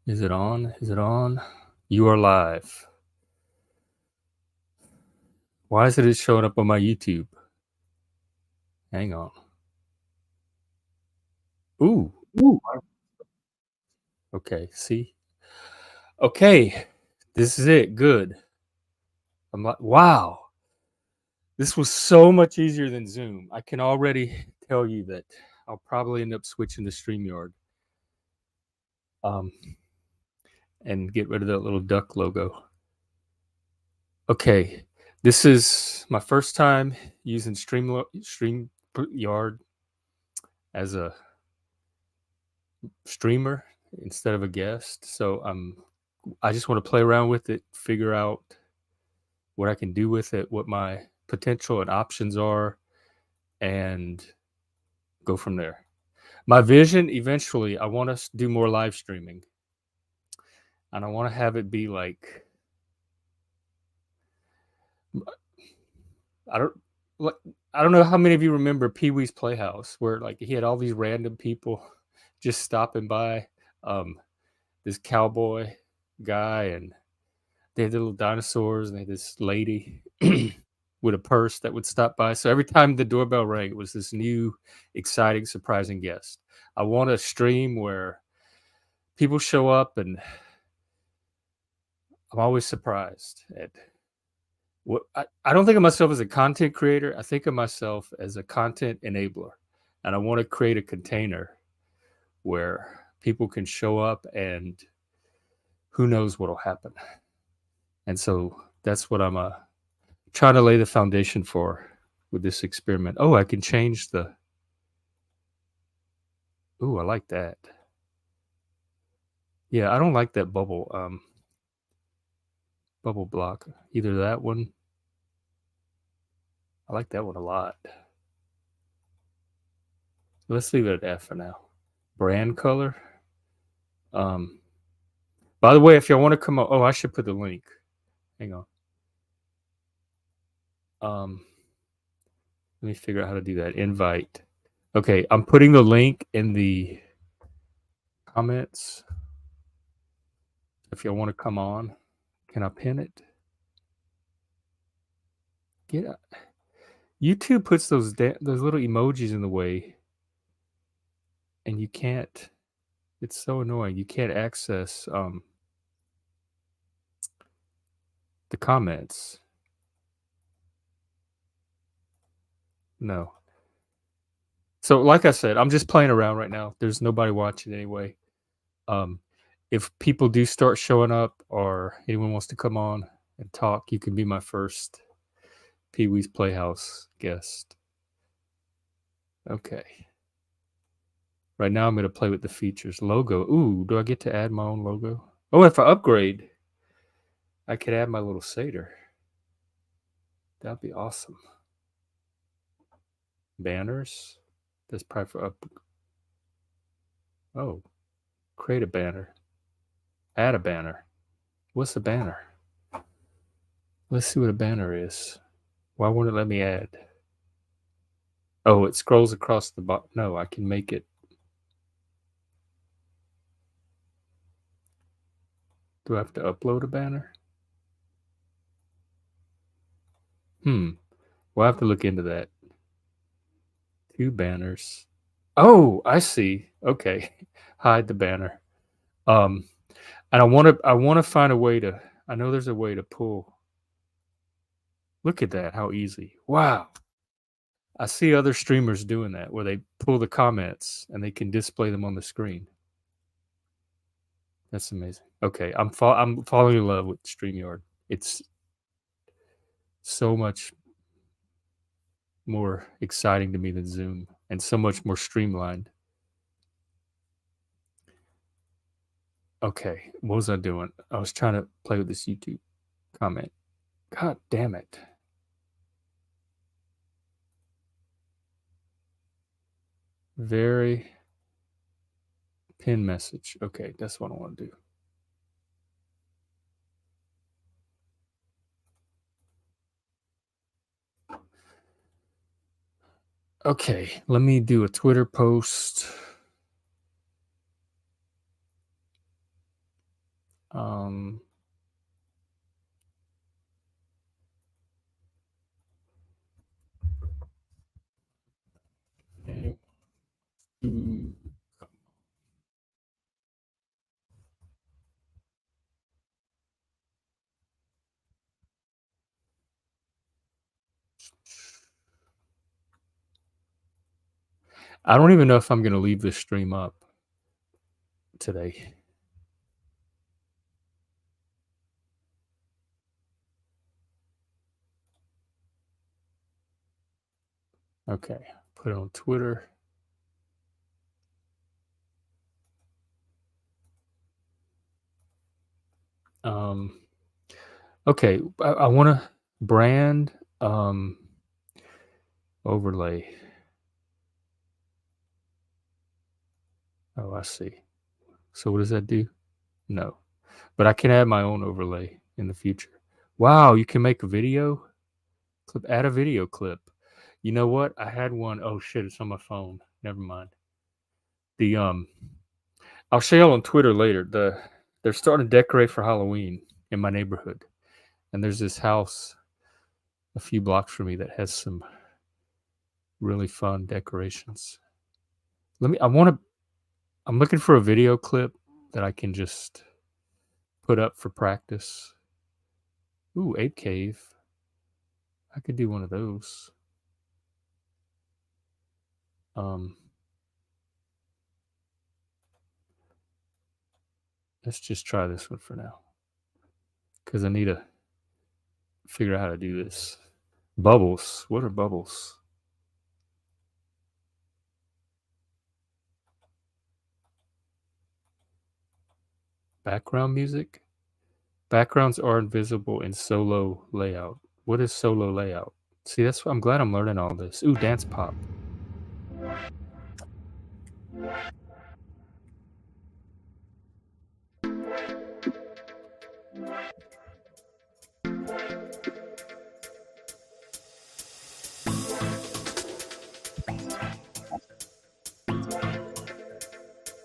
Is it on? Is it on? You are live. Why is it showing up on my YouTube? Hang on. Ooh. Ooh. Okay, see? Okay. This is it. Good. I'm like, wow. This was so much easier than Zoom. I can already tell you that I'll probably end up switching to StreamYard. And get rid of that little duck logo. Okay. This is my first time using StreamYard as a streamer instead of a guest. So I just want to play around with it, figure out what I can do with it, what my potential and options are, and go from there. My vision eventually, I want to do more live streaming. And I want to have it be like I don't like I don't know how many of you remember Pee Wee's Playhouse, where like he had all these random people just stopping by. This cowboy guy, and they had little dinosaurs, and they had this lady with a purse that would stop by. So every time the doorbell rang, it was this new, exciting, surprising guest. I want a stream where people show up, and I'm always surprised at what I don't think of myself as a content creator. I think of myself as a content enabler. And I want to create a container where people can show up and who knows what'll happen. And so that's what I'm trying to lay the foundation for with this experiment. Oh, I can change the. Ooh, I like that. Yeah, I don't like that bubble bubble block. Either that one. I like that one a lot. Let's leave it at F for now. Brand color. By the way, if y'all want to come up, oh, I should put the link. Hang on. Let me figure out how to do that. Invite. Okay, I'm putting the link in the comments. If y'all want to come on, can I pin it? Get out. YouTube puts those little emojis in the way, and you can't. It's so annoying. You can't access the comments. No. So, like I said, I'm just playing around right now. There's nobody watching anyway. If people do start showing up, or anyone wants to come on and talk, you can be my first Pee Wee's Playhouse guest. Okay. Right now, I'm going to play with the features. Logo. Ooh, do I get to add my own logo? Oh, if I upgrade, I could add my little satyr. That'd be awesome. Banners. That's probably for up. Oh, create a banner. Add a banner. What's a banner? Let's see what a banner is. Why won't it let me add? Oh, it scrolls across the bottom. No, I can make it. Do I have to upload a banner? We'll have to look into that. 2 banners. Oh, I see. Okay. Hide the banner. And I want to find a way to. I know there's a way to pull. Look at that, how easy. Wow. I see other streamers doing that, where they pull the comments and they can display them on the screen. That's amazing. Okay, I'm falling in love with StreamYard. It's so much more exciting to me than Zoom, and so much more streamlined. Okay, what was I doing? I was trying to play with this YouTube comment. God damn it. Very pin message. Okay, that's what I want to do. Okay, let me do a Twitter post. Um, okay. I don't even know if I'm going to leave this stream up today. Okay, put it on Twitter. Okay, I want to brand overlay. Oh, I see. So what does that do? No, but I can add my own overlay in the future. Wow, you can make a video clip. Add a video clip. You know what? I had one. Oh shit, it's on my phone. Never mind. The I'll show you on Twitter later. They're starting to decorate for Halloween in my neighborhood, and there's this house a few blocks from me that has some really fun decorations. I'm looking for a video clip that I can just put up for practice. Ooh, Ape Cave. I could do one of those. Let's just try this one for now, because I need to figure out how to do this. Bubbles. What are bubbles? Background music? Backgrounds are invisible in solo layout. What is solo layout? See, that's I'm glad I'm learning all this. Ooh, dance pop.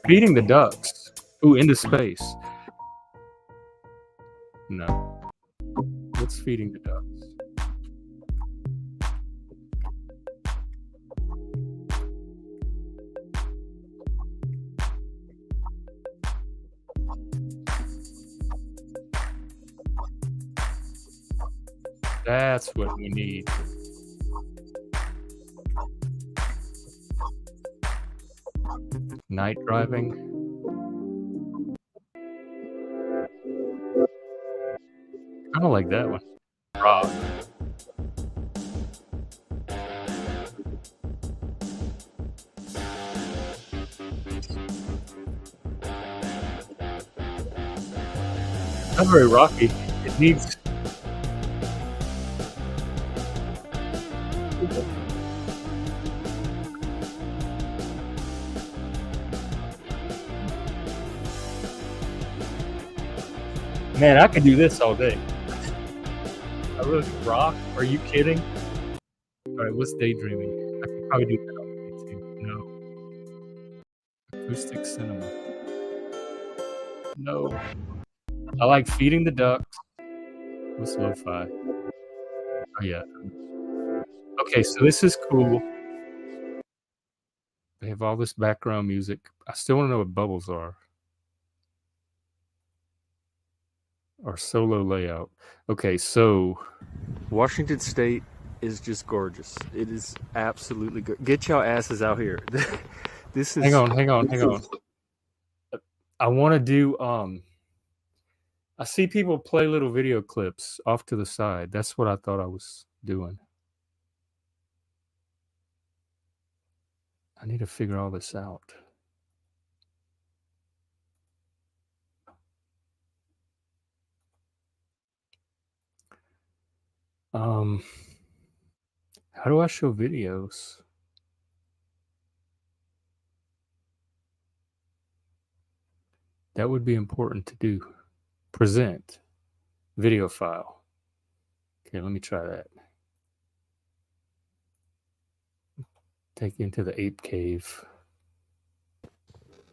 Feeding the ducks. Ooh, into space. No. What's feeding the ducks? That's what we need. Night driving. Kind of like that one. Rock. Not very rocky. It needs. Man, I could do this all day. I really rock. Are you kidding? All right, what's daydreaming? I could probably do that all day too. No. Acoustic cinema. No. I like feeding the ducks. What's lo-fi? Oh yeah. Okay, so this is cool. They have all this background music. I still want to know what bubbles are. Or solo layout. Okay, so Washington State is just gorgeous. It is absolutely good. Get y'all asses out here. This is. Hang on. I want to do. I see people play little video clips off to the side. That's what I thought I was doing. I need to figure all this out. How do I show videos? That would be important to do. Present video file. Okay, let me try that. Take you into the ape cave.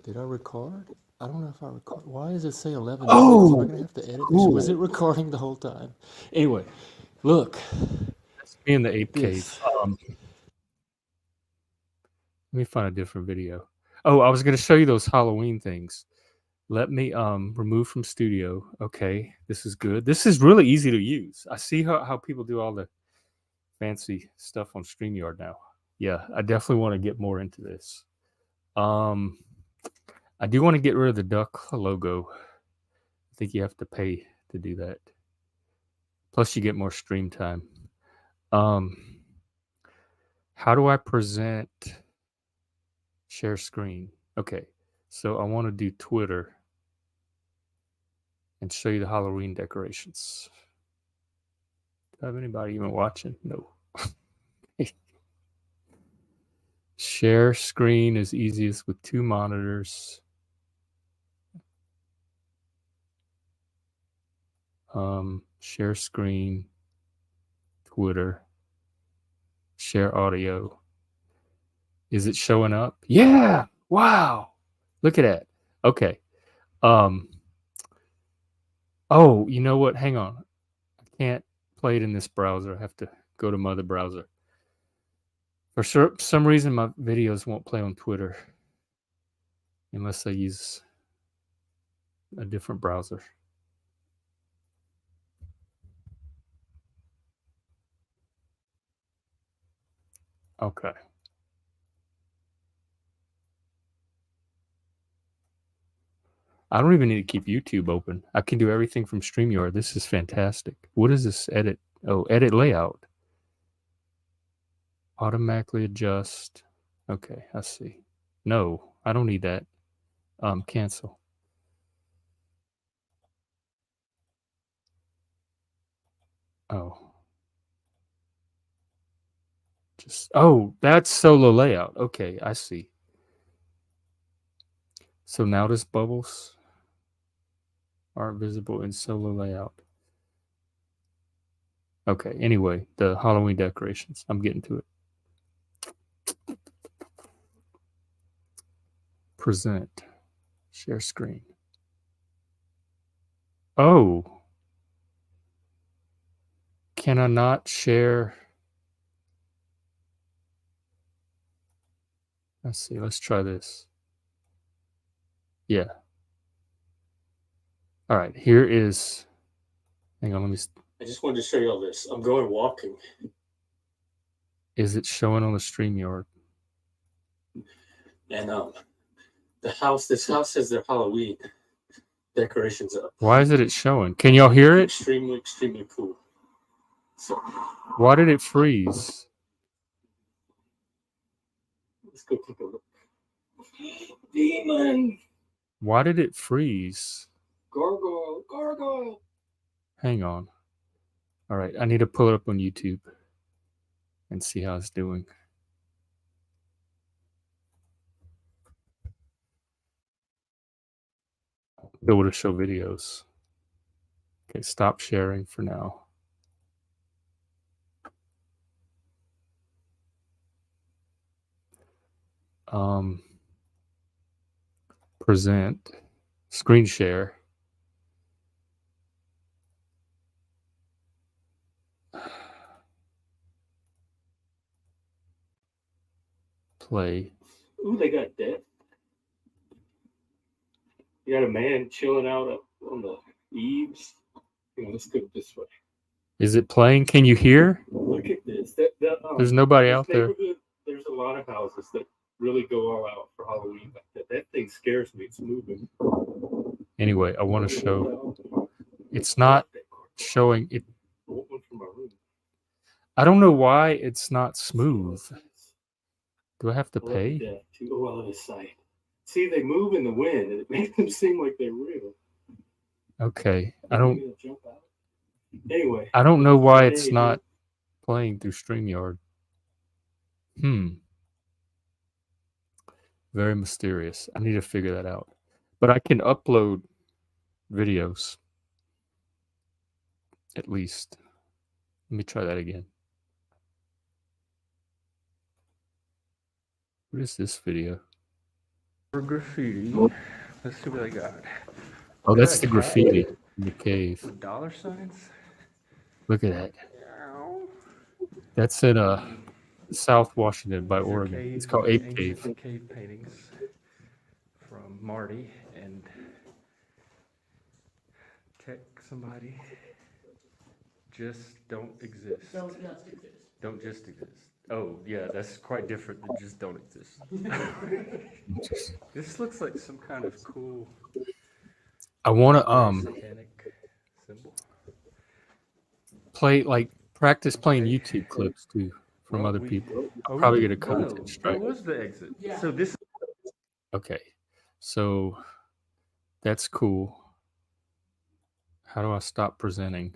Did I record? I don't know if I record. Why does it say 11 seconds? Am I going to have to edit this? Was it recording the whole time? Anyway, look. That's me in the ape This. cave. Let me find a different video. Oh, I was going to show you those Halloween things. Let me remove from studio. Okay, this is good. This is really easy to use. I see how people do all the fancy stuff on StreamYard now. Yeah, I definitely want to get more into this. I do want to get rid of the duck logo. I think you have to pay to do that. Plus, you get more stream time. How do I present share screen? Okay, so I want to do Twitter and show you the Halloween decorations. Do I have anybody even watching? No. Share screen is easiest with 2 monitors. Share screen, Twitter, share audio. Is it showing up? Yeah. Wow. Look at that. Okay. Oh, you know what? Hang on. I can't play it in this browser. I have to go to my other browser. For some reason, my videos won't play on Twitter unless I use a different browser. Okay. I don't even need to keep YouTube open. I can do everything from StreamYard. This is fantastic. What is this edit? Oh, edit layout. Automatically adjust. Okay, I see. No, I don't need that. Cancel. Oh. That's solo layout. Okay, I see. So now this bubbles aren't visible in solo layout. Okay, anyway, the Halloween decorations. I'm getting to it. Present. Share screen. Oh. Can I not share? Let's see. Let's try this. Yeah. All right. Here is. Hang on. Let me. I just wanted to show you all this. I'm going walking. Is it showing on the StreamYard? And this house has their Halloween decorations up. Why is it showing? Can y'all hear it? Extremely cool. So why did it freeze? Let's go take a look. Demon. Why did it freeze? Gargoyle. Hang on. All right, I need to pull it up on YouTube and see how it's doing. Be able to show videos. Okay, stop sharing for now. Present, screen share. Play. Ooh, they got death. You got a man chilling out up on the eaves. Let's go this way. Is it playing? Can you hear? Look at this. There's nobody out there. There's a lot of houses that really go all out for Halloween like that. That thing scares me. It's moving. Anyway, I want to show. It's not showing it. I don't know why it's not smooth. Do I have to pay? Oh, I love his sight. See, they move in the wind, and it makes them seem like they're real. Okay, I don't. Anyway, I don't know why it's not playing through StreamYard. Very mysterious. I need to figure that out. But I can upload videos. At least. Let me try that again. What is this video? For graffiti. Let's see what I got. Oh, Look at that's that the cat graffiti in the cave. with dollar signs. Look at that. That's in South Washington by These are Oregon. cave, It's called Ape ancient Cave. cave paintings from Marty and Tech somebody. Just don't exist. Don't just exist. Don't just exist. Oh, yeah, that's quite different than just don't exist. This looks like some kind of cool I want to satanic symbol. practice playing Okay. YouTube clips too from Well, other people. I'll oh, probably we get a did- content That strike. was the exit. Yeah. So this Okay, so that's cool. How do I stop presenting?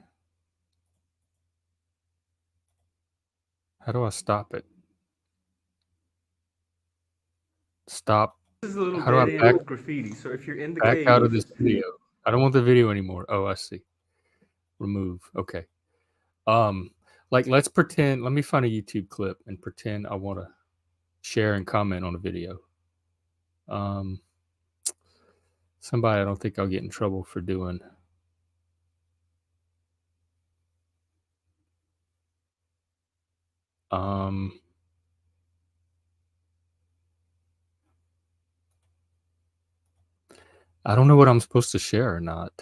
How do I stop it? Stop. is a little How do I dead end back with graffiti. So if you're in the back cave, out of this video? I don't want the video anymore. Oh, I see. Remove. Okay. Like let's pretend. Let me find a YouTube clip and pretend I want to share and comment on a video. Somebody I don't think I'll get in trouble for doing. I don't know what I'm supposed to share or not.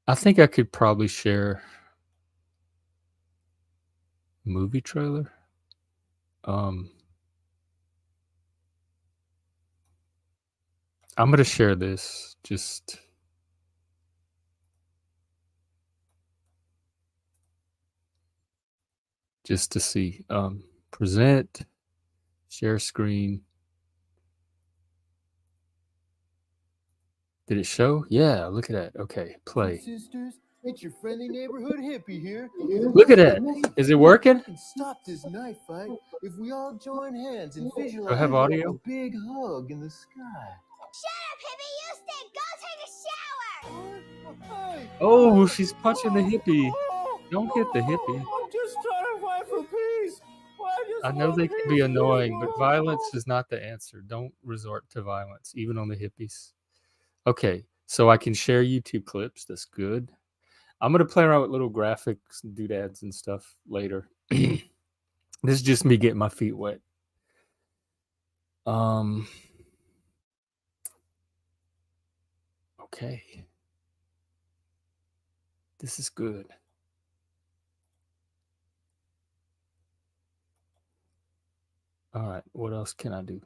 I think I could probably share movie trailer. I'm going to share this just to see. Present, share screen. Did it show? Yeah, look at that. Okay, play. Sisters, it's your friendly neighborhood hippie here. Look at that. Is it working? We can stop this knife fight if we all join hands and Do I visualize have audio? a big hug in the sky. Shut up, hippie! You stink! Go take a shower! Hey, Oh, she's punching the hippie. oh, Don't hit the hippie. I'm just trying to fight for peace. I know they can be annoying, but violence is not the answer. Don't resort to violence, even on the hippies. Okay, so I can share YouTube clips. That's good. I'm going to play around with little graphics and doodads and stuff later. This is just me getting my feet wet. Okay. This is good. All right, what else can I do?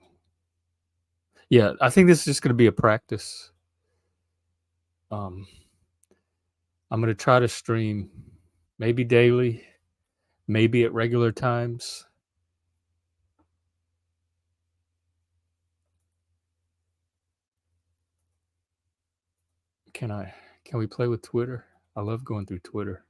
Yeah, I think this is just going to be a practice. I'm going to try to stream maybe daily, maybe at regular times. Can we play with Twitter? I love going through Twitter.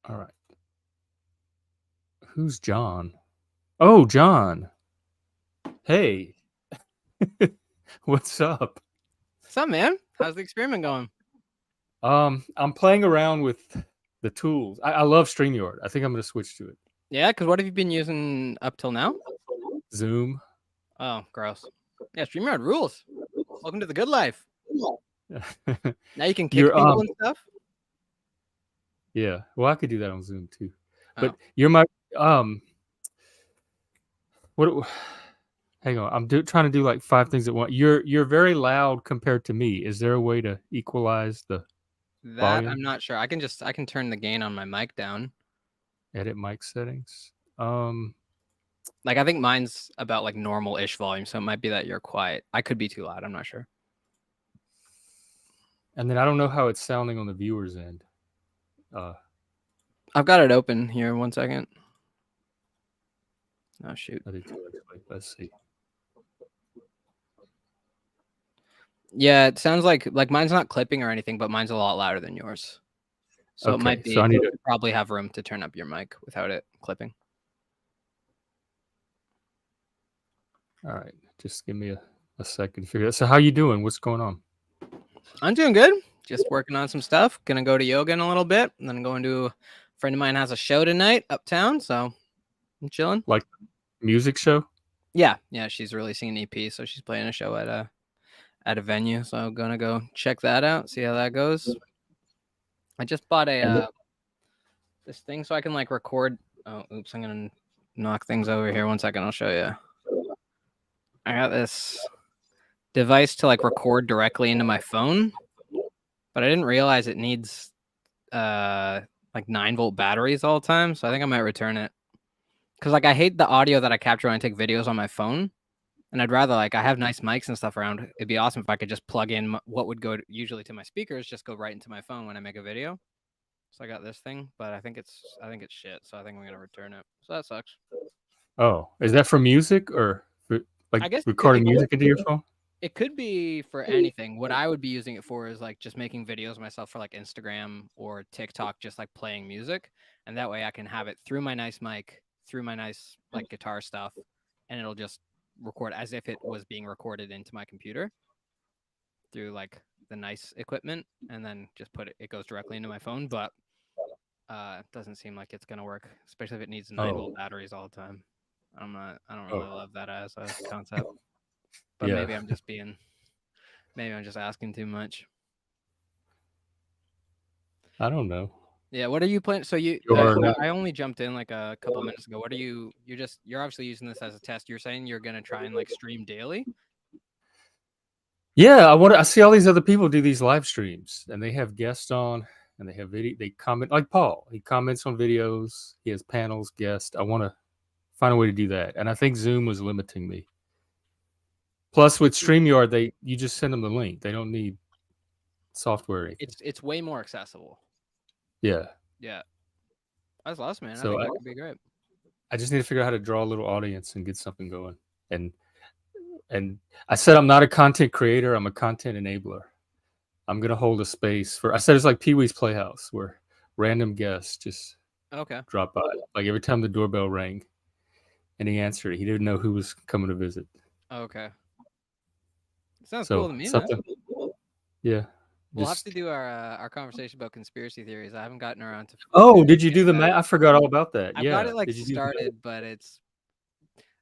All right. Who's John? Oh, John. Hey. What's up? What's up, man? How's the experiment going? I'm playing around with the tools. I love StreamYard. I think I'm going to switch to it. Yeah, because what have you been using up till now? Zoom. Oh, gross. Yeah, StreamYard rules. Welcome to the good life. Now you can kick people and stuff. Yeah, well, I could do that on Zoom too. But Oh. you're my what? Hang on, I'm trying to do like 5 things at once. You're very loud compared to me. Is there a way to equalize the volume? I'm not sure. I can turn the gain on my mic down. Edit mic settings. Like I think mine's about like normal-ish volume, so it might be that you're quiet. I could be too loud. I'm not sure. And then I don't know how it's sounding on the viewer's end. I've got it open here. 1 second. Oh shoot. I did too, actually. Let's see. Yeah, it sounds like mine's not clipping or anything, but mine's a lot louder than yours. So it might be. So I need to probably have room to turn up your mic without it clipping. All right, just give me a second to figure out. So how you doing? What's going on? I'm doing good. Just working on some stuff. Gonna go to yoga in a little bit, and then going to a friend of mine has a show tonight uptown, so I'm chilling. Like music show? Yeah, she's releasing an EP, so she's playing a show at a venue. So I'm gonna go check that out, see how that goes. I just bought this thing so I can like record. Oh, oops! I'm gonna knock things over here. 1 second, I'll show you. I got this device to like record directly into my phone, but I didn't realize it needs like 9-volt batteries all the time. So I think I might return it because like I hate the audio that I capture when I take videos on my phone, and I'd rather like I have nice mics and stuff around. It'd be awesome if I could just plug in what would go usually to my speakers, just go right into my phone when I make a video. So I got this thing, but I think it's shit. So I think I'm gonna return it. So that sucks. Oh, is that for music or for, like I guess recording music into your phone? It could be for anything. What I would be using it for is like just making videos myself for like Instagram or TikTok, just like playing music. And that way I can have it through my nice mic, through my nice like guitar stuff, and it'll just record as if it was being recorded into my computer through like the nice equipment, and then just it goes directly into my phone. But it doesn't seem like it's gonna work, especially if it needs 9-volt batteries all the time. I don't really love that as a concept. But maybe I'm just asking too much. I don't know. Yeah, what are you playing? So I only jumped in like a couple minutes ago. What are you're obviously using this as a test. You're saying you're gonna try and like stream daily? Yeah, I see all these other people do these live streams, and they have guests on, and they have video. They comment like Paul. He comments on videos. He has panels, guests. I want to find a way to do that, and I think Zoom was limiting me. Plus, with StreamYard, you just send them the link. They don't need software. It's way more accessible. Yeah. That's awesome, man. So I think that could be great. I just need to figure out how to draw a little audience and get something going. And I said I'm not a content creator. I'm a content enabler. I'm gonna hold a space for. I said it's like Pee-wee's Playhouse, where random guests just drop by. Like every time the doorbell rang, and he answered it, he didn't know who was coming to visit. Okay. Sounds cool to me, man. Yeah. We'll have to do our conversation about conspiracy theories. I haven't gotten around to. Oh, did you do the math? I forgot all about that. I've got it like started, but it's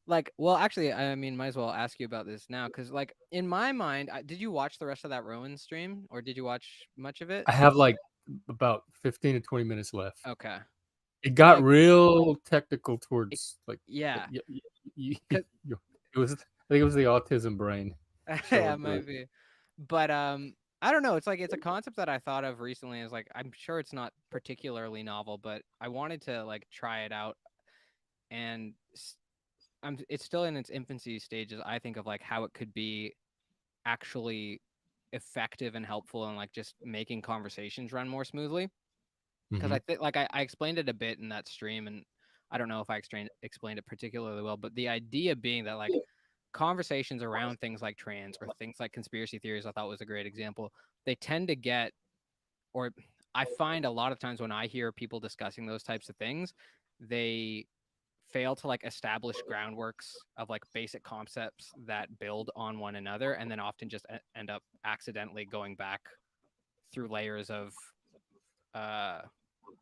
like, well, actually, I mean, might as well ask you about this now because, like, in my mind, did you watch the rest of that Rowan stream, or did you watch much of it? I have like about 15 to 20 minutes left. Okay. It got real technical towards like it was. I think it was the autism brain. Yeah, it might be. But I don't know. It's like it's a concept that I thought of recently. Is like I'm sure it's not particularly novel, but I wanted to like try it out, and it's still in its infancy stages. I think of like how it could be actually effective and helpful and like just making conversations run more smoothly. Because I think like I explained it a bit in that stream, and I don't know if I explained it particularly well, but the idea being that like conversations around things like trans or things like conspiracy theories, I thought was a great example. They tend to get, or I find a lot of times when I hear people discussing those types of things, they fail to like establish groundworks of like basic concepts that build on one another, and then often just end up accidentally going back through layers of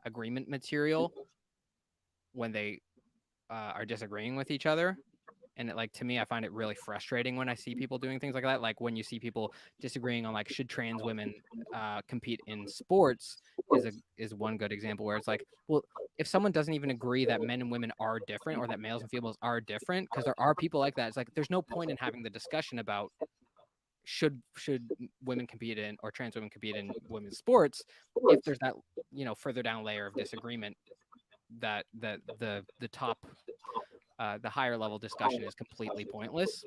agreement material when they are disagreeing with each other. And it, like, to me, I find it really frustrating when I see people doing things like that. Like when you see people disagreeing on like, should trans women compete in sports is one good example where it's like, well, if someone doesn't even agree that men and women are different or that males and females are different, because there are people like that, it's like, there's no point in having the discussion about should women compete in or trans women compete in women's sports if there's that, you know, further down layer of disagreement that the top the higher level discussion is completely pointless.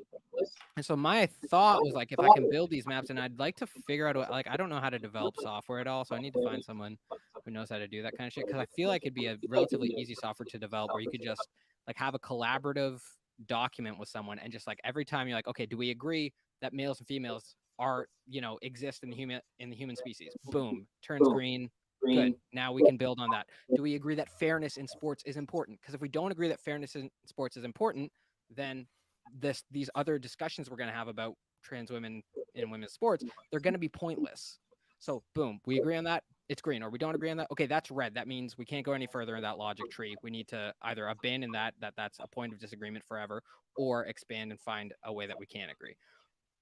And so my thought was like, if I can build these maps, and I'd like to figure out, like, I don't know how to develop software at all, so I need to find someone who knows how to do that kind of shit, because I feel like it'd be a relatively easy software to develop where you could just like have a collaborative document with someone, and just like every time you're like, okay, do we agree that males and females are, you know, exist in the human species? Boom, turns green, Good. Now we can build on that. Do we agree that fairness in sports is important? Because if we don't agree that fairness in sports is important, then these other discussions we're going to have about trans women in women's sports, they're going to be pointless. So boom, we agree on that. It's green. Or we don't agree on that. Okay, that's red. That means we can't go any further in that logic tree. We need to either abandon that's a point of disagreement forever, or expand and find a way that we can agree.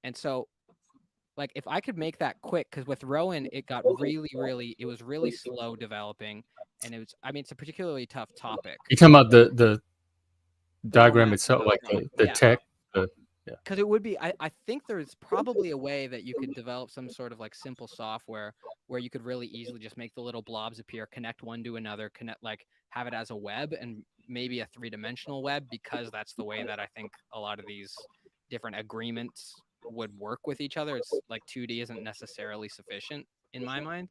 And so, like, if I could make that quick, because with Rowan, it got it was really slow developing, and it's a particularly tough topic. You talking about the diagram format, itself, like the yeah. tech? Because it would be, I think there's probably a way that you could develop some sort of like simple software where you could really easily just make the little blobs appear, connect one to another, have it as a web, and maybe a 3-dimensional web, because that's the way that I think a lot of these different agreements would work with each other. It's like 2D isn't necessarily sufficient in my mind.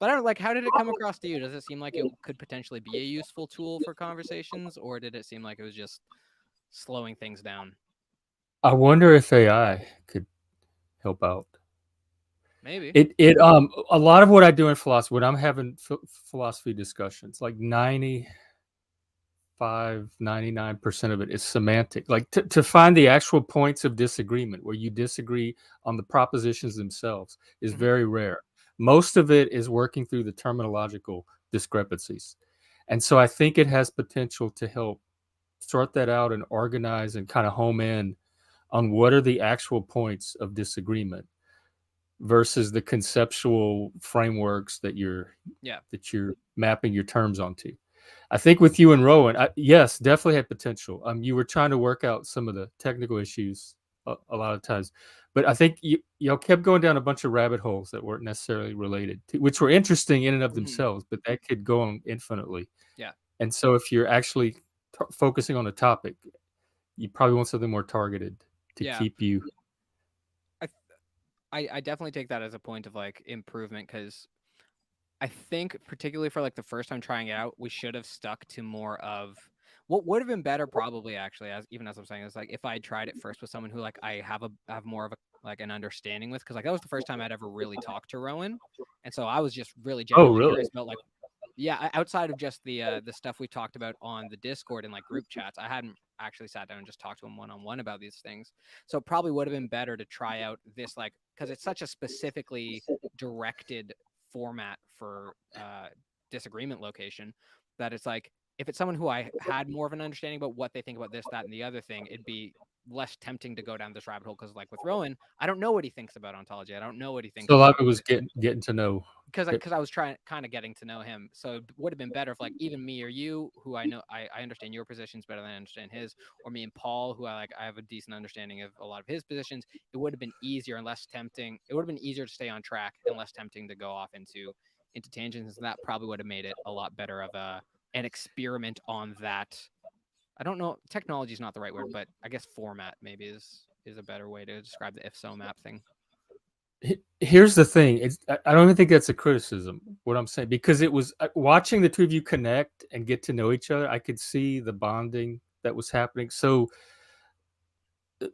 But I don't like, how did it come across to you? Does it seem like it could potentially be a useful tool for conversations, or did it seem like it was just slowing things down? I wonder if AI could help out. Maybe. A lot of what I do in philosophy, when I'm having philosophy discussions, like 99% of it is semantic. Like to find the actual points of disagreement where you disagree on the propositions themselves is very rare. Most of it is working through the terminological discrepancies. And so I think it has potential to help sort that out and organize and kind of home in on what are the actual points of disagreement versus the conceptual frameworks that you're mapping your terms onto. I think with you and Rowan, yes, definitely had potential. You were trying to work out some of the technical issues a lot of times, but I think y'all kept going down a bunch of rabbit holes that weren't necessarily related to, which were interesting in and of themselves, but that could go on infinitely. Yeah. And so if you're actually focusing on a topic, you probably want something more targeted to keep you. I definitely take that as a point of like improvement, because I think particularly for like the first time trying it out, we should have stuck to more of what would have been better, probably, actually, as I'm saying, is like if I tried it first with someone who like I have more of a like an understanding with, because like that was the first time I'd ever really talked to Rowan, and so I was just really genuinely curious about like, yeah, outside of just the stuff we talked about on the Discord and like group chats, I hadn't actually sat down and just talked to him one-on-one about these things. So it probably would have been better to try out this, like, because it's such a specifically directed format for disagreement location, that it's like, if it's someone who I had more of an understanding about what they think about this, that, and the other thing, it'd be less tempting to go down this rabbit hole, because like with Rowan, I don't know what he thinks about ontology. I don't know what he thinks. So a lot of it was getting to know, because I was kind of getting to know him. So it would have been better if like even me or you, who I know I understand your positions better than I understand his, or me and Paul, who I have a decent understanding of a lot of his positions. It would have been easier and less tempting. It would have been easier to stay on track and less tempting to go off into tangents. And that probably would have made it a lot better of an experiment on that. I don't know. Technology is not the right word, but I guess format maybe is a better way to describe the if so map thing. Here's the thing. I don't even think that's a criticism, what I'm saying, because it was watching the two of you connect and get to know each other. I could see the bonding that was happening. So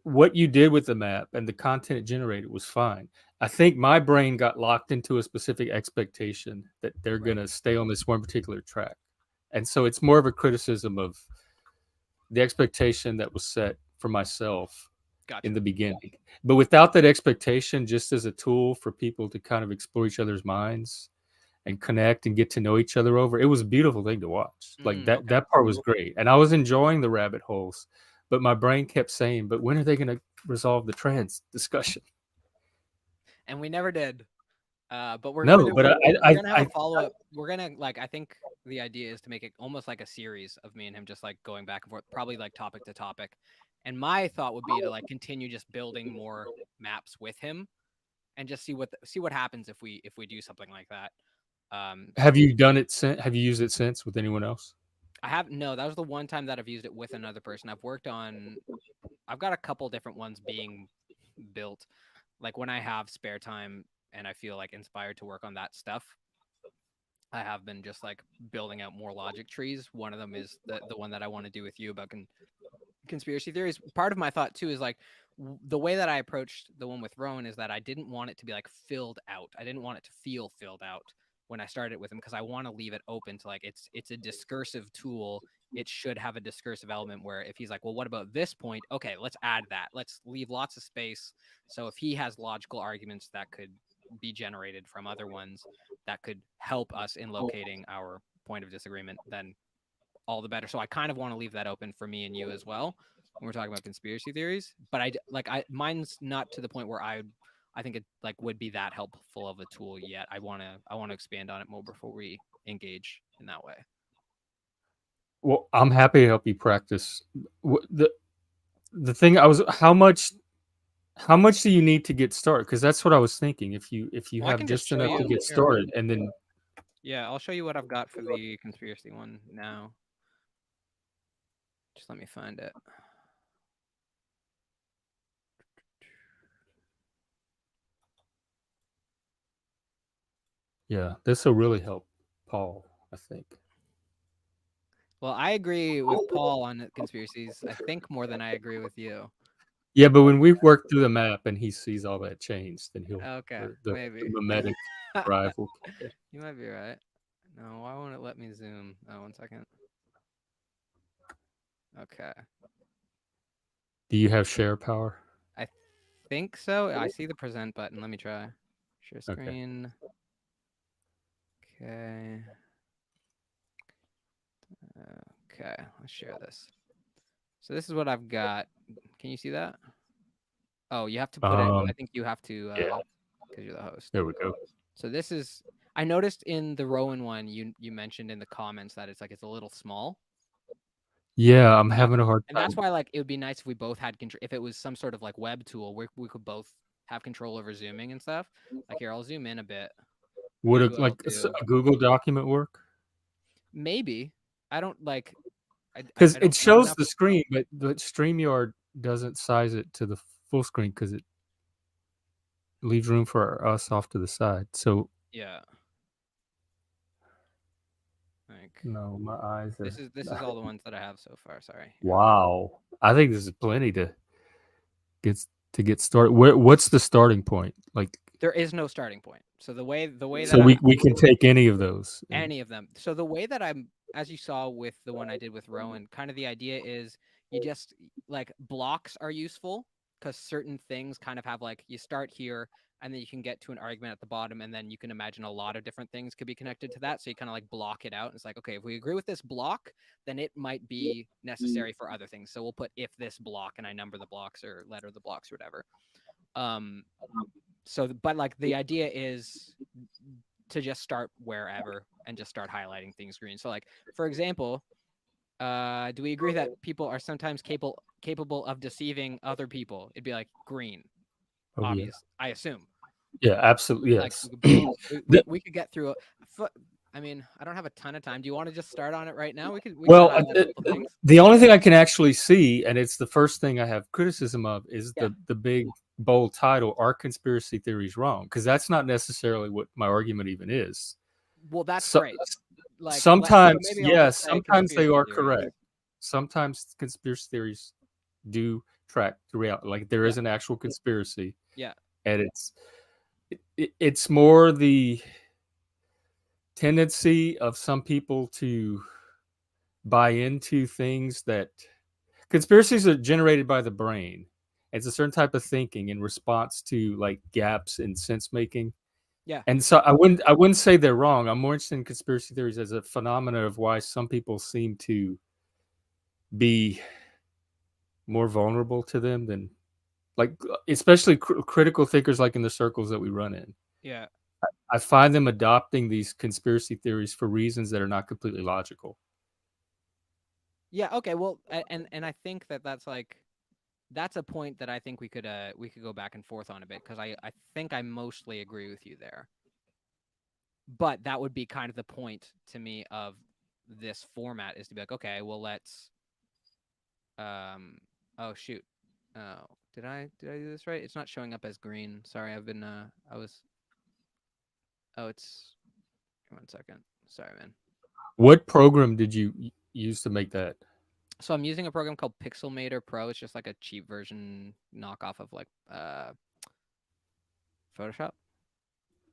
what you did with the map and the content it generated was fine. I think my brain got locked into a specific expectation that they're going to stay on this one particular track. And so it's more of a criticism of the expectation that was set for myself in the beginning. But without that expectation, just as a tool for people to kind of explore each other's minds and connect and get to know each other over, it was a beautiful thing to watch. Like that part was great. And I was enjoying the rabbit holes, but my brain kept saying, but when are they going to resolve the trans discussion? And we never did. But we're gonna have a follow-up. We're gonna, like, I think the idea is to make it almost like a series of me and him just like going back and forth, probably like topic to topic. And my thought would be to like continue just building more maps with him and just see what happens if we do something like that. Have you done it since? Have you used it since with anyone else? I have. No, that was the one time that I've used it with another person. I've got a couple different ones being built. Like when I have spare time and I feel like inspired to work on that stuff, I have been just like building out more logic trees. One of them is the one that I want to do with you about conspiracy theories. Part of my thought too is like the way that I approached the one with Rowan is that I didn't want it to be like filled out. I didn't want it to feel filled out. when I started with them, because I want to leave it open to like it's a discursive tool. It should have a discursive element where if he's like, well, what about this point? Okay, let's add that. Let's leave lots of space. So if he has logical arguments that could be generated from other ones that could help us in locating our point of disagreement, then all the better. So I kind of want to leave that open for me and you as well when we're talking about conspiracy theories. But mine's not to the point where I think it like would be that helpful of a tool yet. I want to expand on it more before we engage in that way. Well, I'm happy to help you practice. The thing I was, how much do you need to get started? Because that's what I was thinking. If you Well, I have can just just show enough to you. get Here. started, and then Yeah, I'll show you what I've got for the conspiracy one now. Just let me find it. yeah, this will really help Paul, I think. Well, I agree with Paul on conspiracies, I think, more than I agree with you. Yeah, but when we work through the map and he sees all that change, then he'll Okay, the maybe. mimetic drive will kick in. You might be right. No, why won't it let me zoom? Oh, 1 second. Okay. Do you have share power? I think so. I see the present button. Let me try. Share Okay. screen. Okay. Okay, let's share this. So this is what I've got. Can you see that? Oh, you have to put it. I think you have to, yeah. because you're the host. There we go. So this is. I noticed in the Rowan one, you mentioned in the comments that it's a little small. Yeah, I'm having a hard time. And that's why like it would be nice if we both had control. If it was some sort of like web tool where we could both have control over zooming and stuff. Like here, I'll zoom in a bit. Would Maybe it like a Google document work? Maybe. I don't like. Because I don't it shows enough. the screen, but StreamYard doesn't size it to the full screen because it leaves room for us off to the side. So Yeah. Like no, my eyes are. this is all the ones that I have so far. Sorry. Wow, I think this is plenty to get started. What's the starting point? Like There is no starting point. So the way so that we can take any of those. any of them. So the way that I'm, as you saw with the one I did with Rowan, kind of the idea is you just like blocks are useful because certain things kind of have like you start here and then you can get to an argument at the bottom and then you can imagine a lot of different things could be connected to that. So you kind of like block it out. And it's like, okay, if we agree with this block, then it might be necessary for other things. So we'll put if this block and I number the blocks or letter the blocks or whatever. So, but like the idea is to just start wherever and just start highlighting things green. So like, for example, do we agree that people are sometimes capable of deceiving other people? It'd be like green. Oh, obvious, yeah. I assume. Yeah, absolutely. Yes. Like we could get through I mean, I don't have a ton of time. Do you want to just start on it right now? We could the only thing I can actually see, and it's the first thing I have criticism of, is the big bold title, "Are conspiracy theories wrong?" Because that's not necessarily what my argument even is. Well, that's great. Like sometimes, yes, sometimes they are correct. Sometimes conspiracy theories do track the reality. Like there is an actual conspiracy. Yeah. And it's more the tendency of some people to buy into things that conspiracies are generated by the brain. It's a certain type of thinking in response to like gaps in sense making. Yeah. And so I wouldn't say they're wrong. I'm more interested in conspiracy theories as a phenomena of why some people seem to be more vulnerable to them than like, especially critical thinkers, like in the circles that we run in. Yeah. I find them adopting these conspiracy theories for reasons that are not completely logical. Yeah. Okay. Well, and I think that's like, that's a point that I think we could go back and forth on a bit because I think I mostly agree with you there. But that would be kind of the point to me of this format is to be like, okay, well, let's. Oh shoot. Oh, did I do this right? It's not showing up as green. Sorry, I've been Oh, it's 1 second. Sorry, man. What program did you use to make that? So I'm using a program called Pixelmator Pro. It's just like a cheap version knockoff of like Photoshop.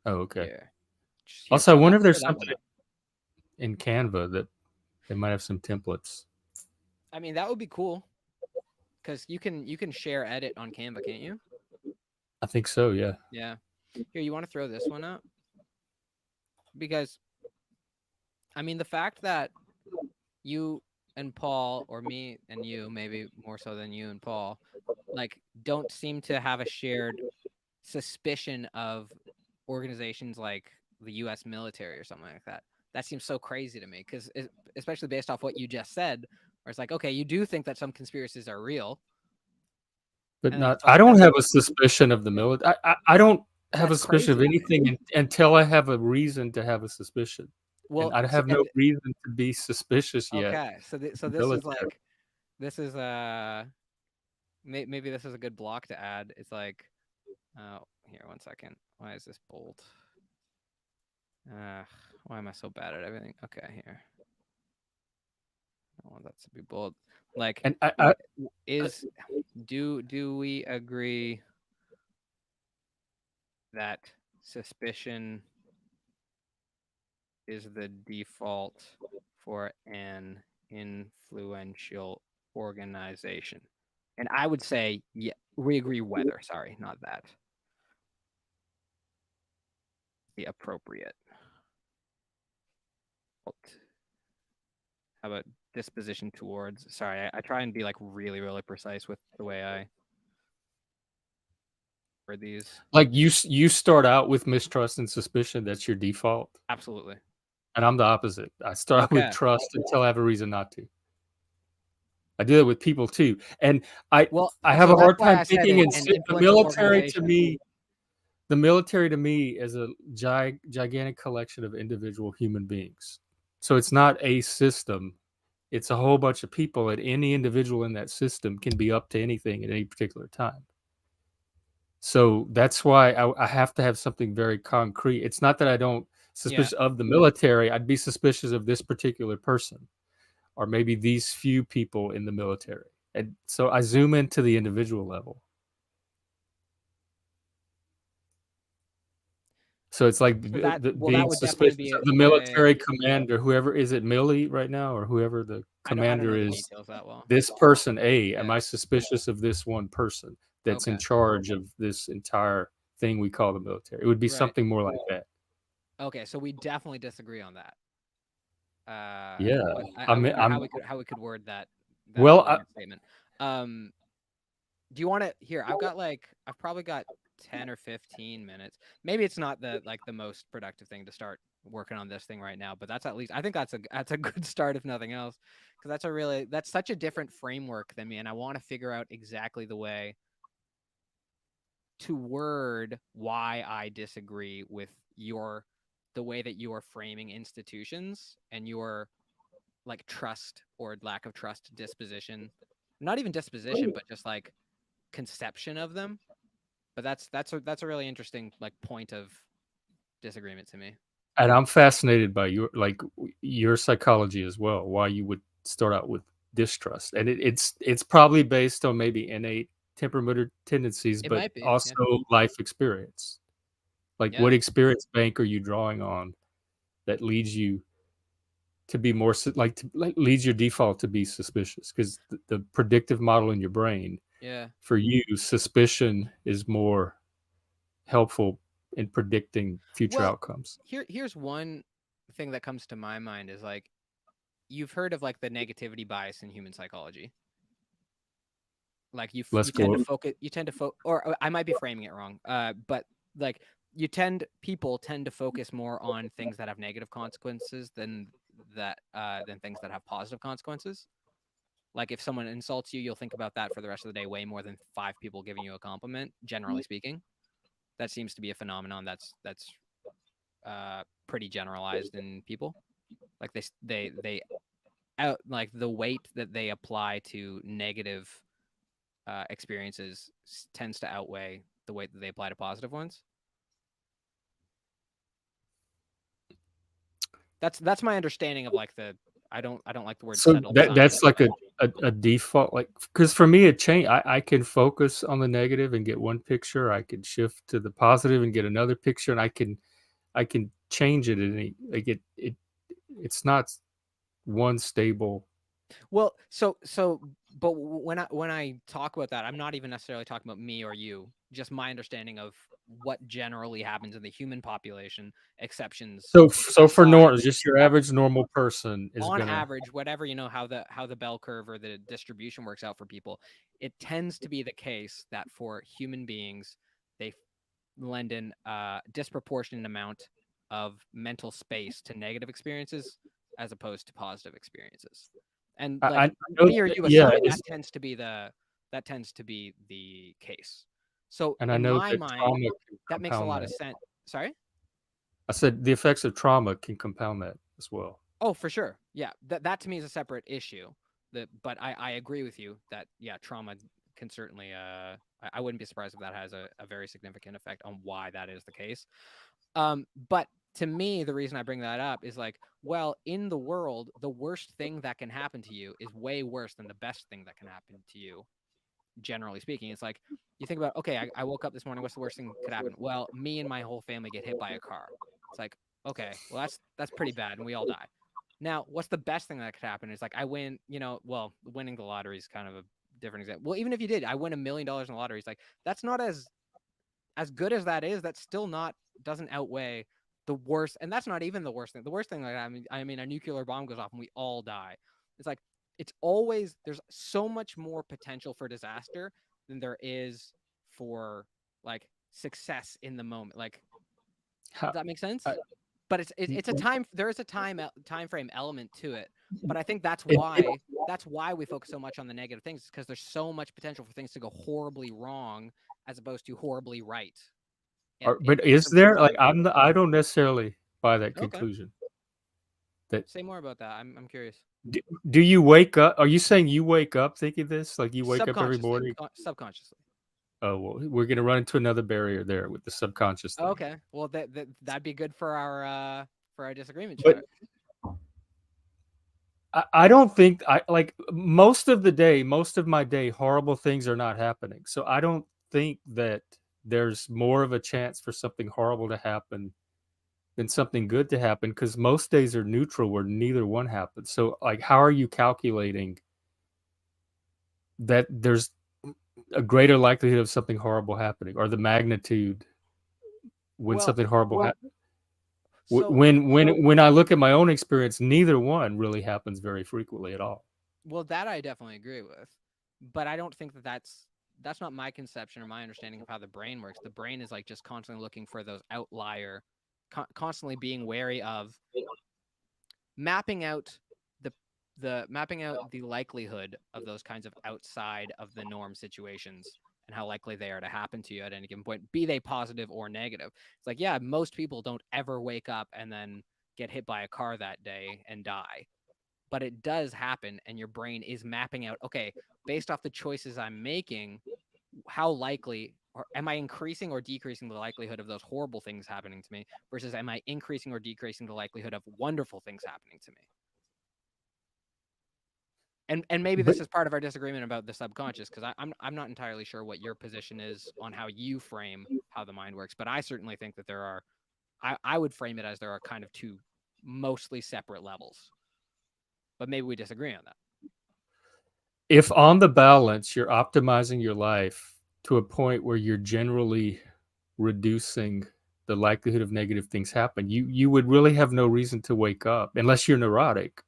Oh, okay. Yeah. Also, I throw wonder if throw there's that one something up. in Canva that they might have some templates. I mean, that would be cool because you can share edit on Canva, can't you? I think so. Yeah. Yeah. Here, you want to throw this one up? Because I mean, the fact that you and Paul, or me and you, maybe more so than you and Paul, like don't seem to have a shared suspicion of organizations like the U.S. military or something like that. That seems so crazy to me because, especially based off what you just said, where it's like, okay, you do think that some conspiracies are real, But and then not. it's I like don't have a suspicion of the military. I don't have a that's suspicion of crazy to me. anything until I have a reason to have a suspicion, Well, and I have no reason to be suspicious yet. okay, so this is Military. like, this is maybe this is a good block to add. It's like, here, 1 second. Why is this bold? Why am I so bad at everything? Okay, here. I want that to be bold. Like, And do we agree that suspicion is the default for an influential organization? And I would say, yeah, we agree whether, sorry, not that. The appropriate. How about disposition towards? Sorry, I try and be like really, really precise with the way I word these. like you start out with mistrust and suspicion. That's your default. Absolutely. And I'm the opposite. I start out Okay. with trust until I have a reason not to. I do that with people too, and I have a hard time thinking. The military to me is a gigantic collection of individual human beings. So it's not a system; it's a whole bunch of people, and any individual in that system can be up to anything at any particular time. So that's why I have to have something very concrete. It's not that I don't suspicious of the military. I'd be suspicious of this particular person, or maybe these few people in the military. And so I zoom into the individual level. So it's like being suspicious of the military commander, whoever is it, Millie right now, or whoever the commander is. This person, am I suspicious of this one person that's in charge of this entire thing we call the military? It would be something more like that. Okay, so we definitely disagree on that. Yeah, how we could word that statement. Do you want to here? I've probably got 10 or 15 minutes. Maybe it's not the most productive thing to start working on this thing right now, but that's at least, I think that's a good start if nothing else, because that's such a different framework than me, and I want to figure out exactly the way to word why I disagree with the way that you are framing institutions and your like trust or lack of trust disposition, not even disposition, but just like conception of them. But that's a really interesting like point of disagreement to me. And I'm fascinated by your psychology as well. Why you would start out with distrust, and it's probably based on maybe innate temperament tendencies, but also life experience. Like what experience bank are you drawing on that leads you to be more leads your default to be suspicious? Because the predictive model in your brain, for you, suspicion is more helpful in predicting future outcomes. Here's one thing that comes to my mind is like, you've heard of like the negativity bias in human psychology. Like you tend to focus, or I might be framing it wrong, but like people tend to focus more on things that have negative consequences than things that have positive consequences. Like if someone insults you, you'll think about that for the rest of the day way more than 5 people giving you a compliment, generally speaking. That seems to be a phenomenon that's pretty generalized in people. Like they like the weight that they apply to negative experiences tends to outweigh the weight that they apply to positive ones. That's my understanding of like I don't like the word settled. That's like a default, like, because for me it changed. I can focus on the negative and get one picture. I can shift to the positive and get another picture, and I can change it like it's not one stable. Well, but when I talk about that, I'm not even necessarily talking about me or you. Just my understanding of what generally happens in the human population. Exceptions. So for aside, normal, just your average normal person is on gonna average, whatever how the bell curve or the distribution works out for people, it tends to be the case that for human beings, they lend in a disproportionate amount of mental space to negative experiences as opposed to positive experiences. And like me or you aside, that tends to be the case. So and I in know my that mind, trauma can that makes a compound lot of that. sense. Sorry? I said the effects of trauma can compound that as well. Oh, for sure. Yeah, that to me is a separate issue. But I agree with you that trauma can certainly I wouldn't be surprised if that has a very significant effect on why that is the case. But to me, the reason I bring that up is like, well, in the world, the worst thing that can happen to you is way worse than the best thing that can happen to you. Generally speaking, it's like you think about, okay, I woke up this morning. What's the worst thing that could happen? Well, me and my whole family get hit by a car. It's like, okay, well, that's pretty bad, and we all die. Now, what's the best thing that could happen? Is like I win, well, winning the lottery is kind of a different example. Well, even if you did, I win $1 million in the lottery. It's like that's not as good as that is. That's still not doesn't outweigh the worst, and that's not even the worst thing. The worst thing, like I mean, a nuclear bomb goes off and we all die. It's like it's always there's so much more potential for disaster than there is for like success in the moment. Like, does that make sense? But it's a time. There is a time frame element to it. But I think that's why we focus so much on the negative things, because there's so much potential for things to go horribly wrong as opposed to horribly right. But is there like I don't necessarily buy that conclusion. Okay. Say more about that. I'm curious. Do you wake up? Are you saying you wake up thinking this? Like you wake up every morning? Subconsciously. Oh, well, we're going to run into another barrier there with the subconscious thing. Okay. Well, that'd be good for our disagreement. But I don't think like most of my day, horrible things are not happening. So I don't think that there's more of a chance for something horrible to happen than something good to happen, because most days are neutral where neither one happens. So like, how are you calculating that there's a greater likelihood of something horrible happening, or the magnitude when something horrible happens? When I look at my own experience, neither one really happens very frequently at all. Well, that I definitely agree with, but I don't think that's not my conception or my understanding of how the brain works. The brain is like just constantly looking for those outlier, constantly being wary of mapping out the likelihood of those kinds of outside of the norm situations and how likely they are to happen to you at any given point, be they positive or negative. It's like, yeah, most people don't ever wake up and then get hit by a car that day and die. But it does happen, and your brain is mapping out, okay, based off the choices I'm making, how likely, or am I increasing or decreasing the likelihood of those horrible things happening to me versus am I increasing or decreasing the likelihood of wonderful things happening to me? And maybe this is part of our disagreement about the subconscious, because I'm not entirely sure what your position is on how you frame how the mind works, but I certainly think that there are, I would frame it as there are kind of two mostly separate levels. But maybe we disagree on that. If on the balance you're optimizing your life to a point where you're generally reducing the likelihood of negative things happen, you would really have no reason to wake up unless you're neurotic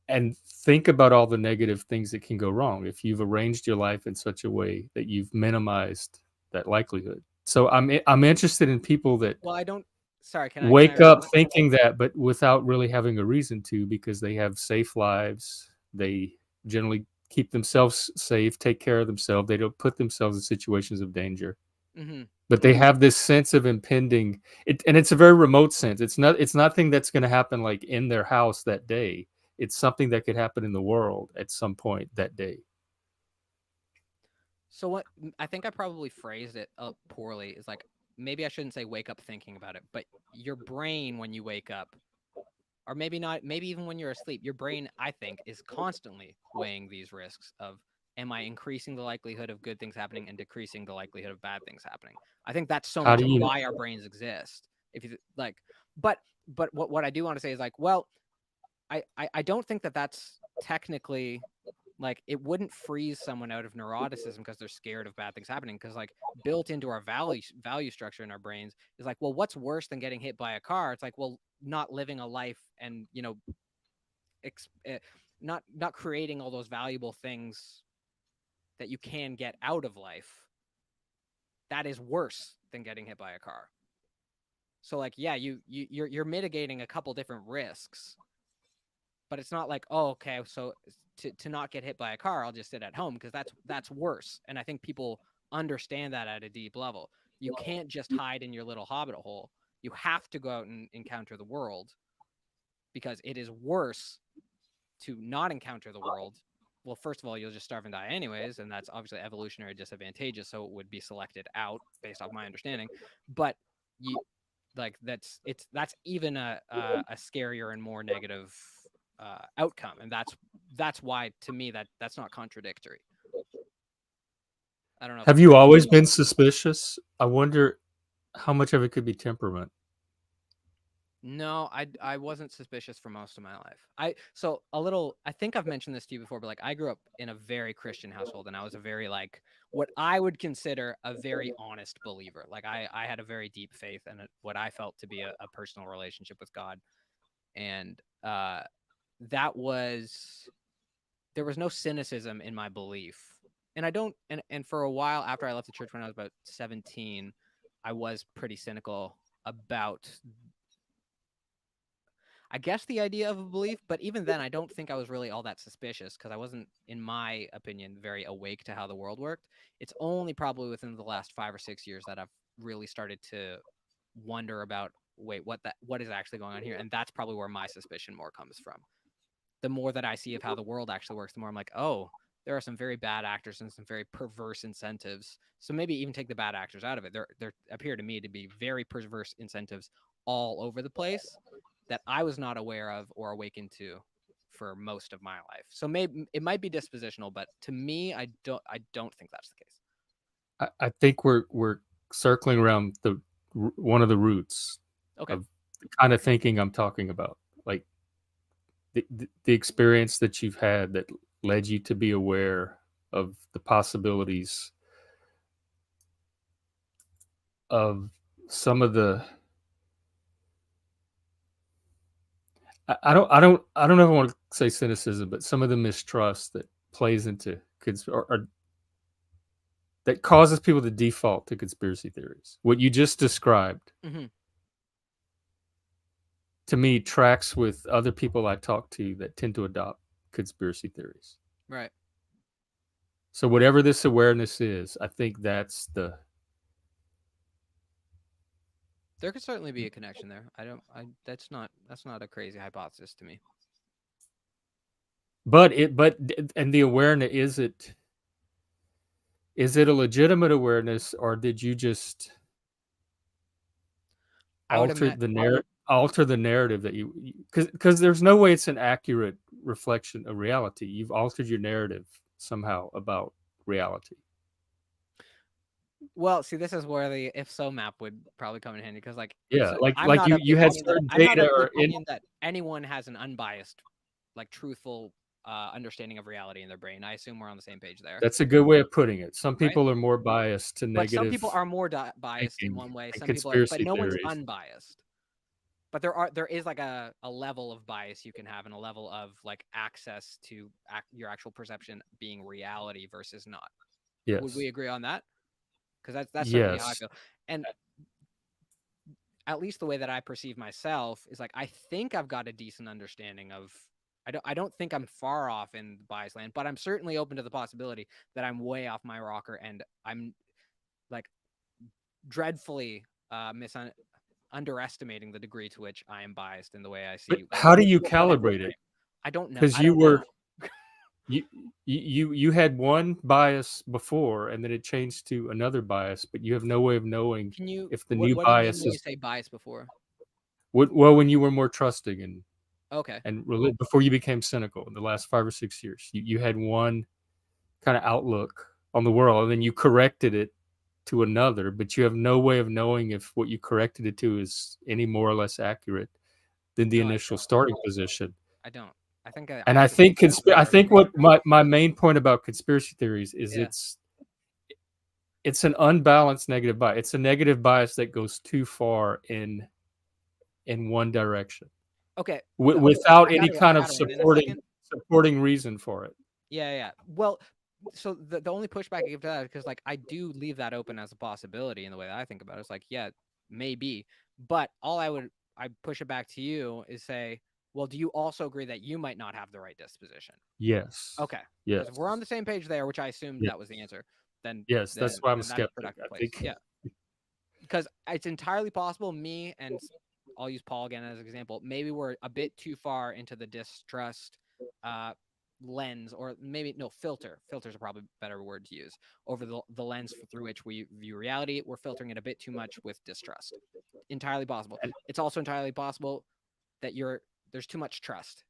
and think about all the negative things that can go wrong if you've arranged your life in such a way that you've minimized that likelihood. So I'm interested in people that wake up thinking that, but without really having a reason to, because they have safe lives. They generally keep themselves safe, take care of themselves. They don't put themselves in situations of danger. Mm-hmm. But they have this sense of impending, and it's a very remote sense. It's nothing that's going to happen like in their house that day. It's something that could happen in the world at some point that day. So what I think I probably phrased it up poorly is like, maybe I shouldn't say wake up thinking about it, but your brain when you wake up, or maybe not, maybe even when you're asleep, your brain, I think, is constantly weighing these risks of, am I increasing the likelihood of good things happening and decreasing the likelihood of bad things happening? I think that's so much of why our brains exist, If you like, but what I do want to say is like, well, I don't think that that's technically like it wouldn't freeze someone out of neuroticism because they're scared of bad things happening, because like built into our value structure in our brains is like, well, what's worse than getting hit by a car? It's like, well, not living a life and not creating all those valuable things that you can get out of life. That is worse than getting hit by a car. So like, yeah, you're mitigating a couple different risks, but it's not like, oh, okay, so to not get hit by a car, I'll just sit at home, because that's worse. And I think people understand that at a deep level. You can't just hide in your little hobbit hole. You have to go out and encounter the world, because it is worse to not encounter the world. Well, first of all, you'll just starve and die anyways, and that's obviously evolutionary disadvantageous, so it would be selected out based off my understanding. But you like that's even a scarier and more negative outcome, and that's why to me that's not contradictory. I don't know. Have you always been suspicious? I wonder how much of it could be temperament. No, I wasn't suspicious for most of my life. I think I've mentioned this to you before, but like I grew up in a very Christian household, and I was a very like what I would consider a very honest believer. Like I had a very deep faith and what I felt to be a personal relationship with God. And there was no cynicism in my belief. And I don't and for a while after I left the church when I was about 17, I was pretty cynical about, I guess, the idea of a belief. But even then, I don't think I was really all that suspicious, because I wasn't, in my opinion, very awake to how the world worked. It's only probably within the last 5 or 6 years that I've really started to wonder about, wait, what is actually going on here? And that's probably where my suspicion more comes from. The more that I see of how the world actually works, the more I'm like, oh, there are some very bad actors and some very perverse incentives. So maybe even take the bad actors out of it. There appear to me to be very perverse incentives all over the place that I was not aware of or awakened to for most of my life. So maybe it might be dispositional, but to me, I don't think that's the case. I think we're circling around one of the roots Okay. of the kind of thinking I'm talking about, like the experience that you've had that led you to be aware of the possibilities of some of the. I don't know if I want to say cynicism, but some of the mistrust that plays into or that causes people to default to conspiracy theories. What you just described, to me, tracks with other people I talk to that tend to adopt conspiracy theories. Right. So whatever this awareness is, I think that's the. There could certainly be a connection there. That's not a crazy hypothesis to me. But the awareness, is it a legitimate awareness, or did you just alter the narrative that you, because there's no way it's an accurate reflection of reality. You've altered your narrative somehow about reality. Well, see, this is where the if so map would probably come in handy, because like, yeah, so like you had certain data or that anyone has an unbiased, like truthful understanding of reality in their brain. I assume we're on the same page there. That's a good way of putting it. Some people are more biased to negative. But some people are more biased in one way. Some people are, but no one's unbiased. But there is like a level of bias you can have, and a level of like access to your actual perception being reality versus not. Yes. Would we agree on that? Because that's certainly how I feel. And at least the way that I perceive myself is like, I think I've got a decent understanding of. I don't think I'm far off in bias land, but I'm certainly open to the possibility that I'm way off my rocker, and I'm like dreadfully underestimating the degree to which I am biased in the way I see. But how do you calibrate it? I don't know. Because you had one bias before, and then it changed to another bias, but you have no way of knowing if the new bias is. What did you say bias before? Well, when you were more trusting and okay, and before you became cynical in the last 5 or 6 years, you had one kind of outlook on the world, and then you corrected it to another, but you have no way of knowing if what you corrected it to is any more or less accurate than the No, I initial don't. starting position. I don't. I think I And I actually think that's I where- think what my main point about conspiracy theories is Yeah. it's an unbalanced negative bias. It's a negative bias that goes too far in one direction Okay. without I any gotta- kind I of gotta run in a second. supporting reason for it. Yeah. Well, so the only pushback I give to that is because like I do leave that open as a possibility in the way that I think about it. It's like, yeah, maybe. But I push it back to you is say, well, do you also agree that you might not have the right disposition? Yes. Okay. Yes. Because if we're on the same page there, which I assumed that was the answer, then Yes, that's why I'm a then that's skeptic. productive I place. think. Yeah. Because it's entirely possible me and I'll use Paul again as an example. Maybe we're a bit too far into the distrust lens, or maybe no, filter. Filters are probably a better word to use over the lens through which we view reality. We're filtering it a bit too much with distrust. Entirely possible. It's also entirely possible that there's too much trust.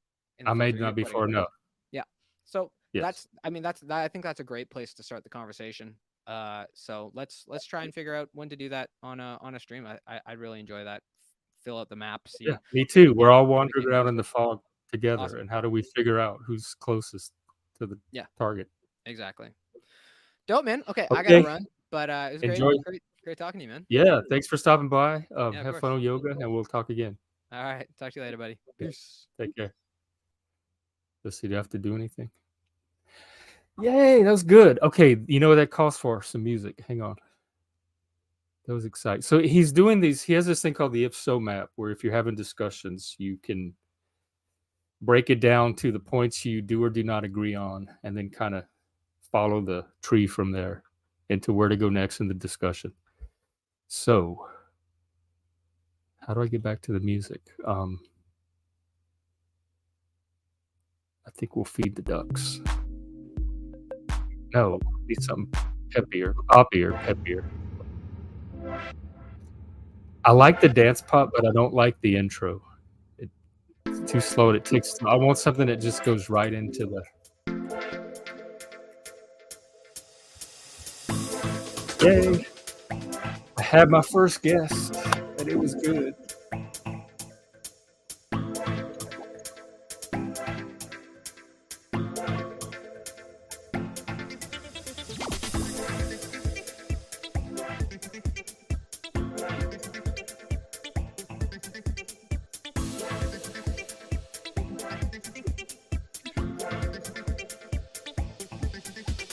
I may not be far enough. Yeah. So Yes. I think that's a great place to start the conversation. So let's try and figure out when to do that on a stream. I really enjoy that. Fill out the map. See. Yeah, me too. We're all wandering communicate around with in the fog together, Awesome. and how do we figure out who's closest to the target? Exactly. Dope, man. Okay, I Okay. gotta run, but it was Enjoy. great talking to you, man. Yeah, thanks for stopping by. of Have course. fun on yoga, and we'll talk again. All right, talk to you later, buddy. Peace. Take care. Let's see, do I have to do anything? Yay, that was good. Okay, you know what that calls for? Some music. Hang on. That was exciting. So he's doing these, he has this thing called the if so map, where if you're having discussions, you can break it down to the points you do or do not agree on, and then kind of follow the tree from there into where to go next in the discussion. So how do I get back to the music? I think we'll feed the ducks. No, need something peppier, peppier. I like the dance pop, but I don't like the intro. It's too slow. It takes. I want something that just goes right into the. Yay! I had my first guest, and it was good.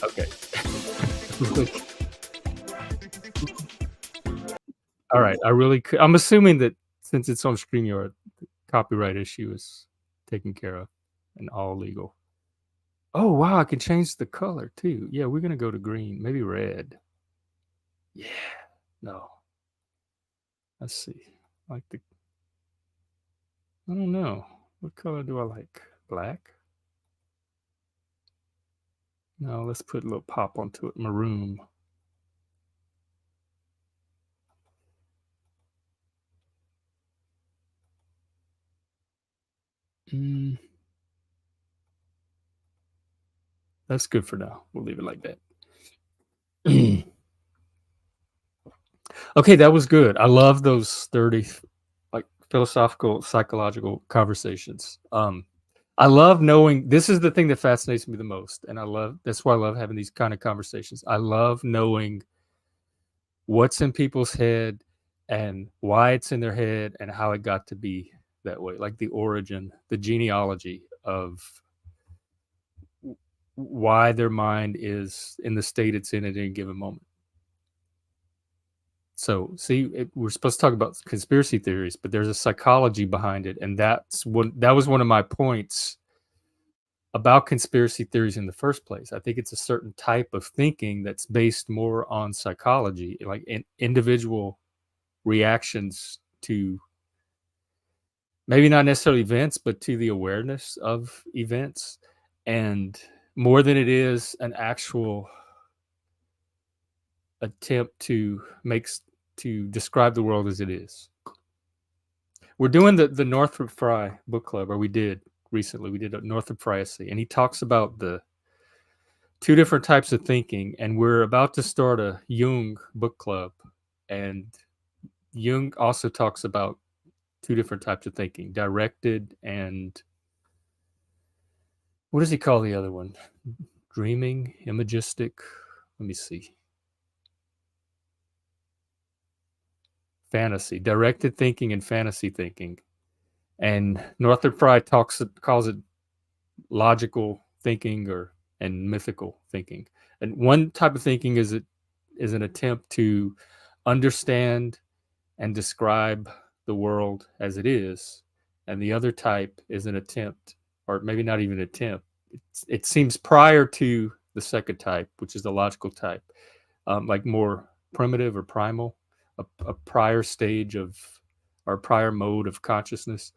Okay. All right. I'm assuming that since it's on StreamYard, the copyright issue is taken care of and all legal. Oh, wow. I can change the color too. Yeah, we're going to go to green, maybe red. Yeah. No. Let's see. I don't know. What color do I like? Black? No, let's put a little pop onto it. Maroon. That's good for now. We'll leave it like that. Okay, that was good. I love those sturdy, like philosophical, psychological conversations. I love knowing, this is the thing that fascinates me the most, and that's why I love having these kind of conversations. I love knowing what's in people's head and why it's in their head and how it got to be that way, like the origin, the genealogy of why their mind is in the state it's in at any given moment. So, see, we're supposed to talk about conspiracy theories, but there's a psychology behind it, and that was one of my points about conspiracy theories in the first place. I think it's a certain type of thinking that's based more on psychology, like individual reactions to maybe not necessarily events, but to the awareness of events, and more than it is an actual attempt to describe the world as it is. We're doing the Northrop Frye book club, or we did recently. We did a Northrop Frye essay, and he talks about the two different types of thinking, and we're about to start a Jung book club, and Jung also talks about two different types of thinking: directed and what does he call the other one? Dreaming, imagistic. Let me see. Fantasy, directed thinking, and fantasy thinking. And Northrop Frye calls it logical thinking and mythical thinking. And one type of thinking is an attempt to understand and describe the world as it is, and the other type is an attempt, or maybe not even an attempt. It seems prior to the second type, which is the logical type, like more primitive or primal, a prior stage of or prior mode of consciousness.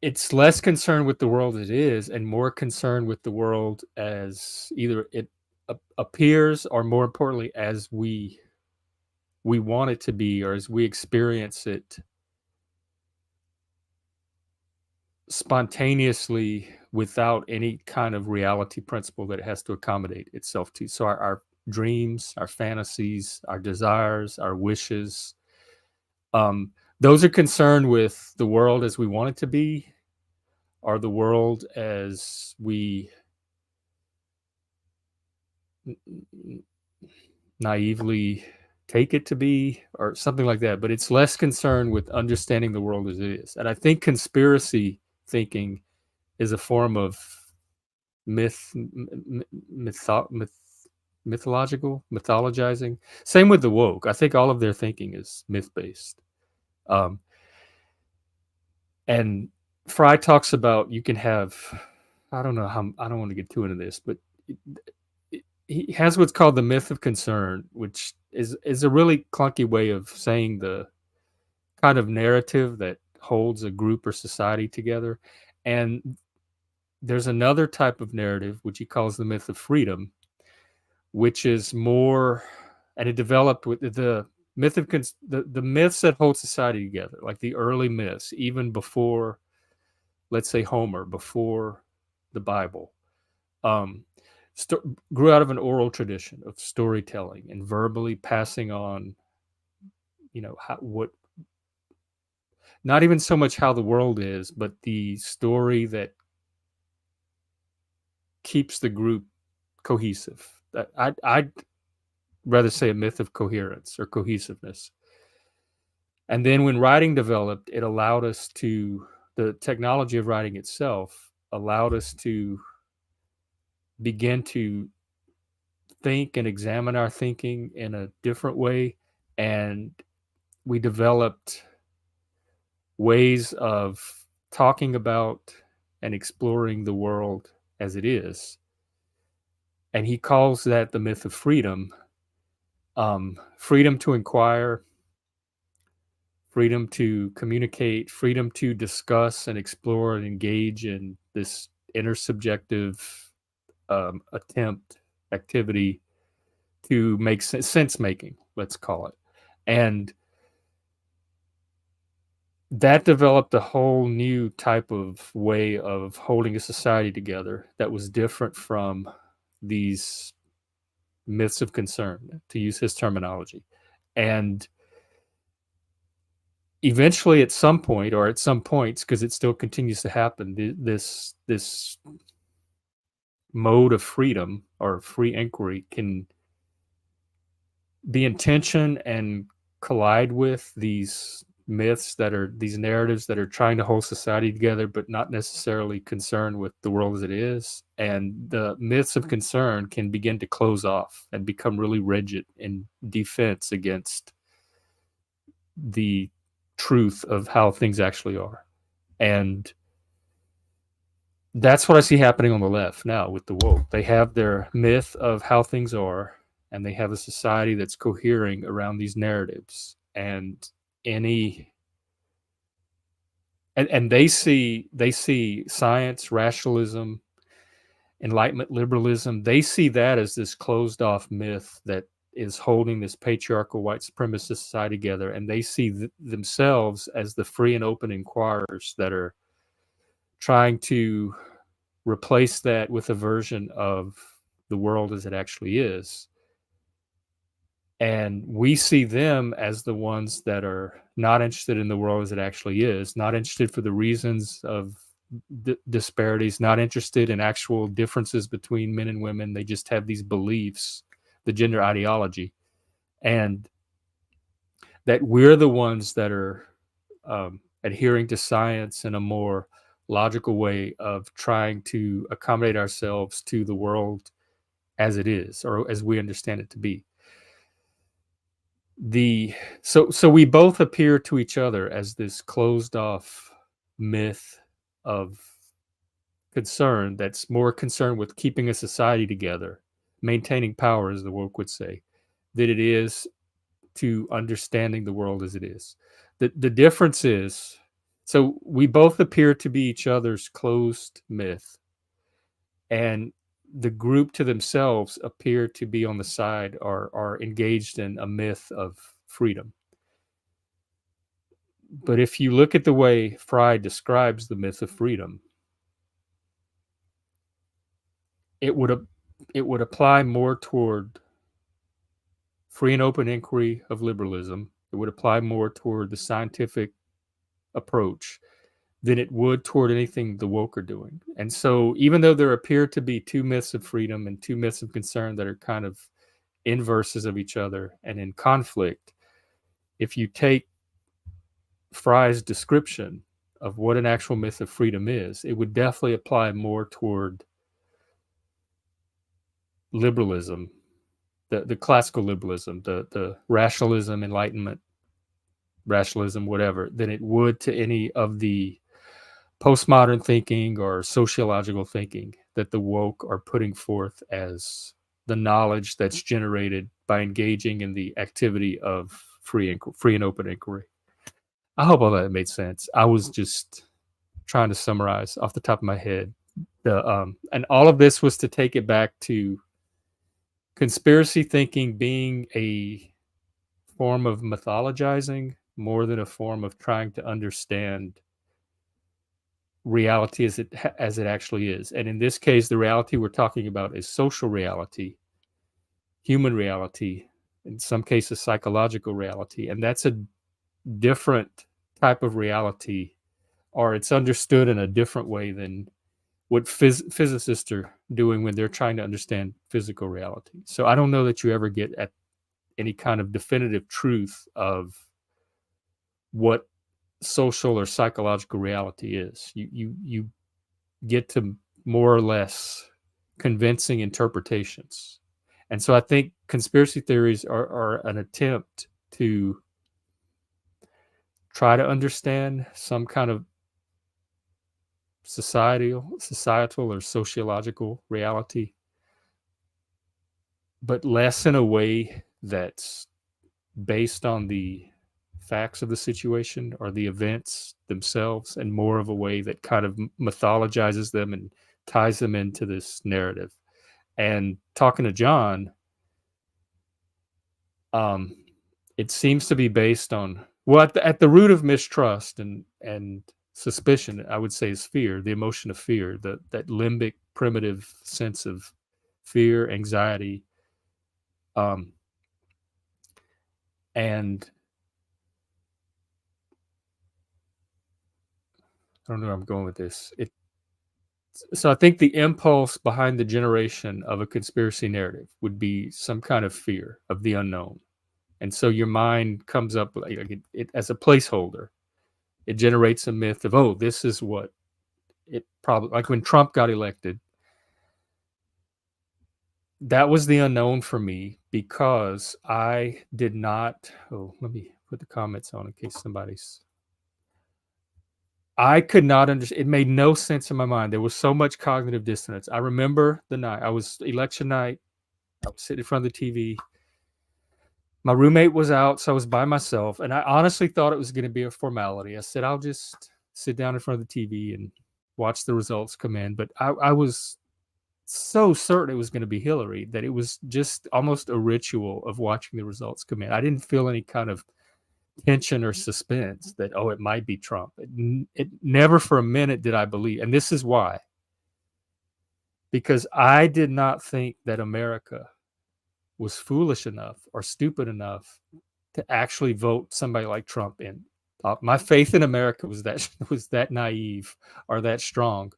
It's less concerned with the world as it is and more concerned with the world as either it appears or, more importantly, as we want it to be, or as we experience it spontaneously without any kind of reality principle that it has to accommodate itself to. So our dreams, our fantasies, our desires, our wishes, those are concerned with the world as we want it to be, or the world as we naively take it to be, or something like that. But it's less concerned with understanding the world as it is. And I think conspiracy thinking is a form of mythologizing. Same with the woke. I think all of their thinking is myth-based. And Fry talks about you can have, I don't want to get too into this, but he has what's called the myth of concern, which is a really clunky way of saying the kind of narrative that holds a group or society together. And there's another type of narrative, which he calls the myth of freedom, which is more, and it developed with the myth of the myths that hold society together, like the early myths, even before, let's say, Homer, before the Bible, grew out of an oral tradition of storytelling and verbally passing on, not even so much how the world is, but the story that keeps the group cohesive. I'd rather say a myth of coherence or cohesiveness. And then when writing developed, it allowed us to, the technology of writing itself allowed us to begin to think and examine our thinking in a different way. And we developed ways of talking about and exploring the world as it is. And he calls that the myth of freedom. Freedom to inquire, freedom to communicate, freedom to discuss and explore and engage in this intersubjective activity to make sense making, let's call it. And that developed a whole new type of way of holding a society together that was different from these myths of concern, to use his terminology. And eventually, at some point, or at some points, because it still continues to happen, this mode of freedom or free inquiry can be in tension and collide with these myths that are, these narratives that are trying to hold society together, but not necessarily concerned with the world as it is. And the myths of concern can begin to close off and become really rigid in defense against the truth of how things actually are. And that's what I see happening on the left now with the woke. They have their myth of how things are, and they have a society that's cohering around these narratives. And they see science, rationalism, Enlightenment liberalism. They see that as this closed off myth that is holding this patriarchal white supremacist society together, and they see themselves as the free and open inquirers that are trying to replace that with a version of the world as it actually is. And we see them as the ones that are not interested in the world as it actually is, not interested for the reasons of disparities, not interested in actual differences between men and women. They just have these beliefs, the gender ideology, and that we're the ones that are adhering to science in a more logical way of trying to accommodate ourselves to the world as it is, or as we understand it to be. So we both appear to each other as this closed off myth of concern that's more concerned with keeping a society together, maintaining power, as the woke would say, than it is to understanding the world as it is. The difference is, so we both appear to be each other's closed myth, and the group to themselves appear to be on the side or are engaged in a myth of freedom. But if you look at the way Fry describes the myth of freedom, it would apply more toward free and open inquiry of liberalism. It would apply more toward the scientific approach than it would toward anything the woke are doing. And so even though there appear to be two myths of freedom and two myths of concern that are kind of inverses of each other and in conflict, if you take Fry's description of what an actual myth of freedom is, it would definitely apply more toward liberalism, the classical liberalism, the rationalism, enlightenment, rationalism, whatever, than it would to any of the postmodern thinking or sociological thinking that the woke are putting forth as the knowledge that's generated by engaging in the activity of free and open inquiry. I hope all that made sense. I was just trying to summarize off the top of my head. And all of this was to take it back to conspiracy thinking being a form of mythologizing more than a form of trying to understand reality as it actually is. And in this case, the reality we're talking about is social reality, human reality, in some cases psychological reality, and that's a different type of reality, or it's understood in a different way than what physicists are doing when they're trying to understand physical reality. So I don't know that you ever get at any kind of definitive truth of what social or psychological reality is. You get to more or less convincing interpretations. And so I think conspiracy theories are an attempt to try to understand some kind of societal or sociological reality, but less in a way that's based on the facts of the situation or the events themselves, and more of a way that kind of mythologizes them and ties them into this narrative. And talking to John, it seems to be based on, well, at the root of mistrust and suspicion, I would say, is fear, the emotion of fear, that limbic primitive sense of fear, anxiety, and I don't know where I'm going with this. So I think the impulse behind the generation of a conspiracy narrative would be some kind of fear of the unknown. And so your mind comes up like it as a placeholder. It generates a myth of, oh, this is what it probably, like when Trump got elected, that was the unknown for me because I did not, let me put the comments on in case I could not understand. It made no sense in my mind. There was so much cognitive dissonance. I remember the night, I was election night, I was sitting in front of the TV. My roommate was out, so I was by myself, and I honestly thought it was going to be a formality. I said, I'll just sit down in front of the TV and watch the results come in. But I was so certain it was going to be Hillary that it was just almost a ritual of watching the results come in. I didn't feel any kind of tension or suspense that, oh, it might be Trump. It never for a minute did I believe. And this is why. Because I did not think that America was foolish enough or stupid enough to actually vote somebody like Trump in. My faith in America was that naive or that strong.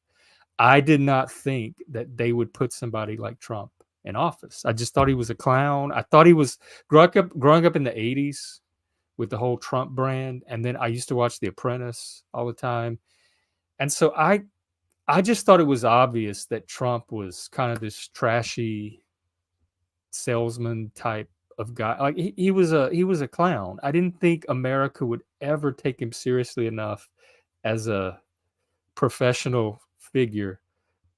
I did not think that they would put somebody like Trump in office. I just thought he was a clown. I thought he was growing up in the 80s with the whole Trump brand. And then I used to watch The Apprentice all the time. And so I just thought it was obvious that Trump was kind of this trashy salesman type of guy. Like he was a clown. I didn't think America would ever take him seriously enough as a professional figure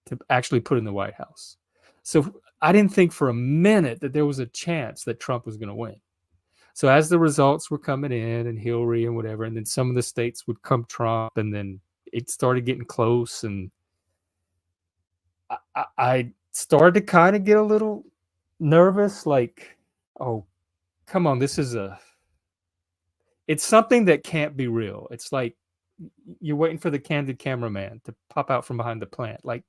to actually put in the White House. So I didn't think for a minute that there was a chance that Trump was going to win. So as the results were coming in and Hillary and whatever, and then some of the states would come Trump, and then it started getting close, and I started to kind of get a little nervous, like, oh, come on, it's something that can't be real. It's like you're waiting for the candid cameraman to pop out from behind the plant. Like,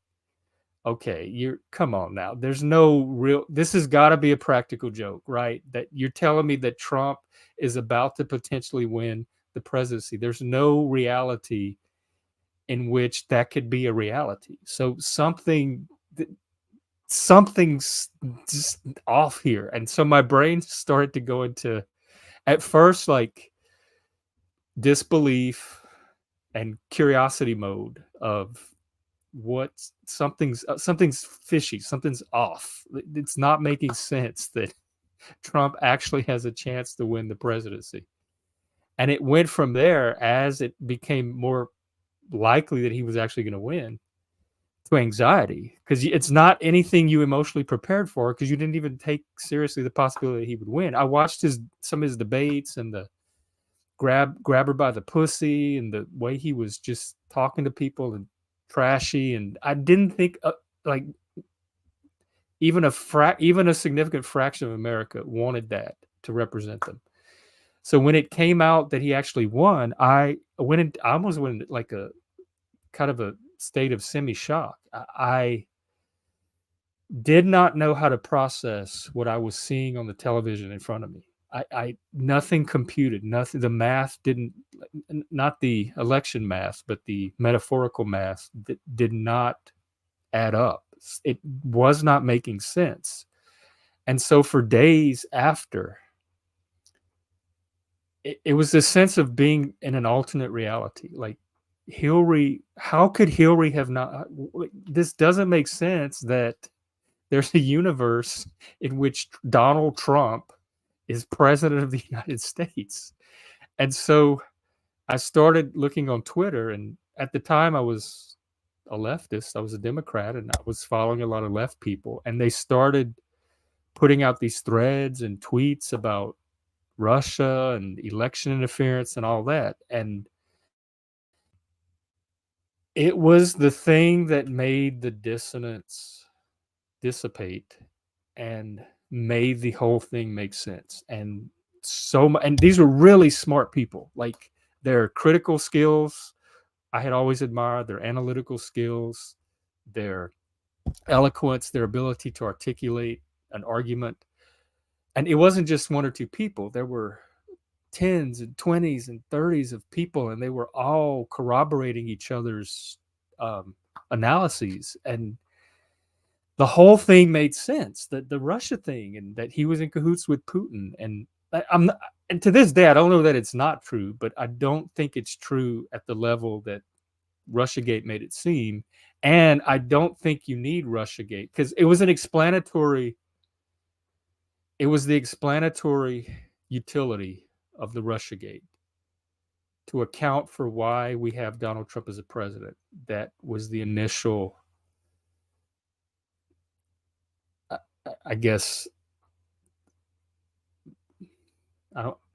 okay, come on now. There's no real, this has got to be a practical joke, right? That you're telling me that Trump is about to potentially win the presidency. There's no reality in which that could be a reality. So something's just off here. And so my brain started to go into, at first, like disbelief and curiosity mode of something's fishy, something's off. It's not making sense that Trump actually has a chance to win the presidency. And it went from there, as it became more likely that he was actually going to win, to anxiety, because it's not anything you emotionally prepared for, because you didn't even take seriously the possibility that he would win. I watched some of his debates, and the grab her by the pussy, and the way he was just talking to people and trashy, and I didn't think like even a significant fraction of America wanted that to represent them. So when it came out that he actually won, I almost went into like a kind of a state of semi-shock. I did not know how to process what I was seeing on the television in front of me. I nothing computed, nothing. The math didn't, not the election math, but the metaphorical math did not add up. It was not making sense. And so for days after, it was this sense of being in an alternate reality. Like, Hillary, how could Hillary have not? This doesn't make sense that there's a universe in which Donald Trump is president of the United States. And so I started looking on Twitter, and at the time I was a leftist. I was a Democrat, and I was following a lot of left people, and they started putting out these threads and tweets about Russia and election interference and all that. And it was the thing that made the dissonance dissipate and made the whole thing make sense. And and these were really smart people. Like, their critical skills, I had always admired their analytical skills, their eloquence, their ability to articulate an argument. And it wasn't just one or two people. There were 10s and 20s and 30s of people, and they were all corroborating each other's analyses. And the whole thing made sense. That the Russia thing, and that he was in cahoots with Putin. And and to this day, I don't know that it's not true, but I don't think it's true at the level that Russiagate made it seem. And I don't think you need Russiagate, because it was the explanatory utility of the Russiagate to account for why we have Donald Trump as a president. That was the initial, I guess,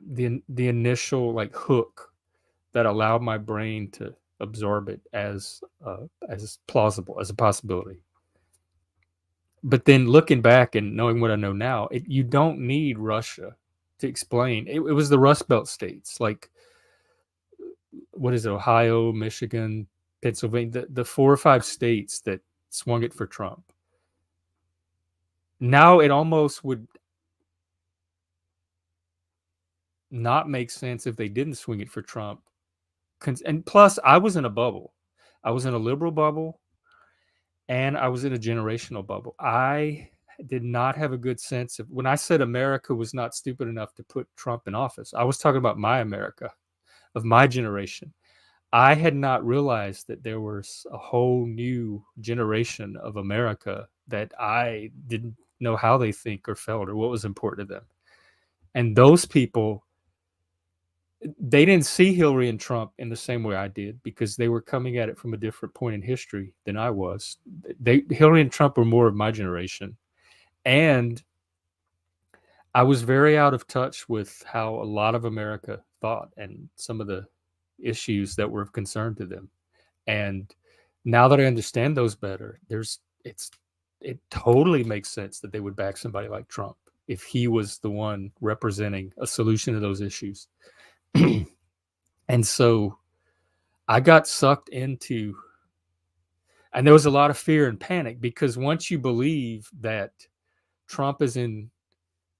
the initial like hook that allowed my brain to absorb it as plausible, as a possibility. But then looking back and knowing what I know now, you don't need Russia to explain. It was the Rust Belt states, like what is it, Ohio, Michigan, Pennsylvania, the 4 or 5 states that swung it for Trump. Now it almost would not make sense if they didn't swing it for Trump. And plus, I was in a bubble. I was in a liberal bubble, and I was in a generational bubble. I did not have a good sense of, when I said America was not stupid enough to put Trump in office, I was talking about my America, of my generation. I had not realized that there was a whole new generation of America that I didn't know how they think or felt or what was important to them. And those people, they didn't see Hillary and Trump in the same way I did, because they were coming at it from a different point in history than I was. Hillary and Trump were more of my generation. And I was very out of touch with how a lot of America thought and some of the issues that were of concern to them. And now that I understand those better, it totally makes sense that they would back somebody like Trump if he was the one representing a solution to those issues. And so I got sucked into, and there was a lot of fear and panic, because once you believe that Trump is in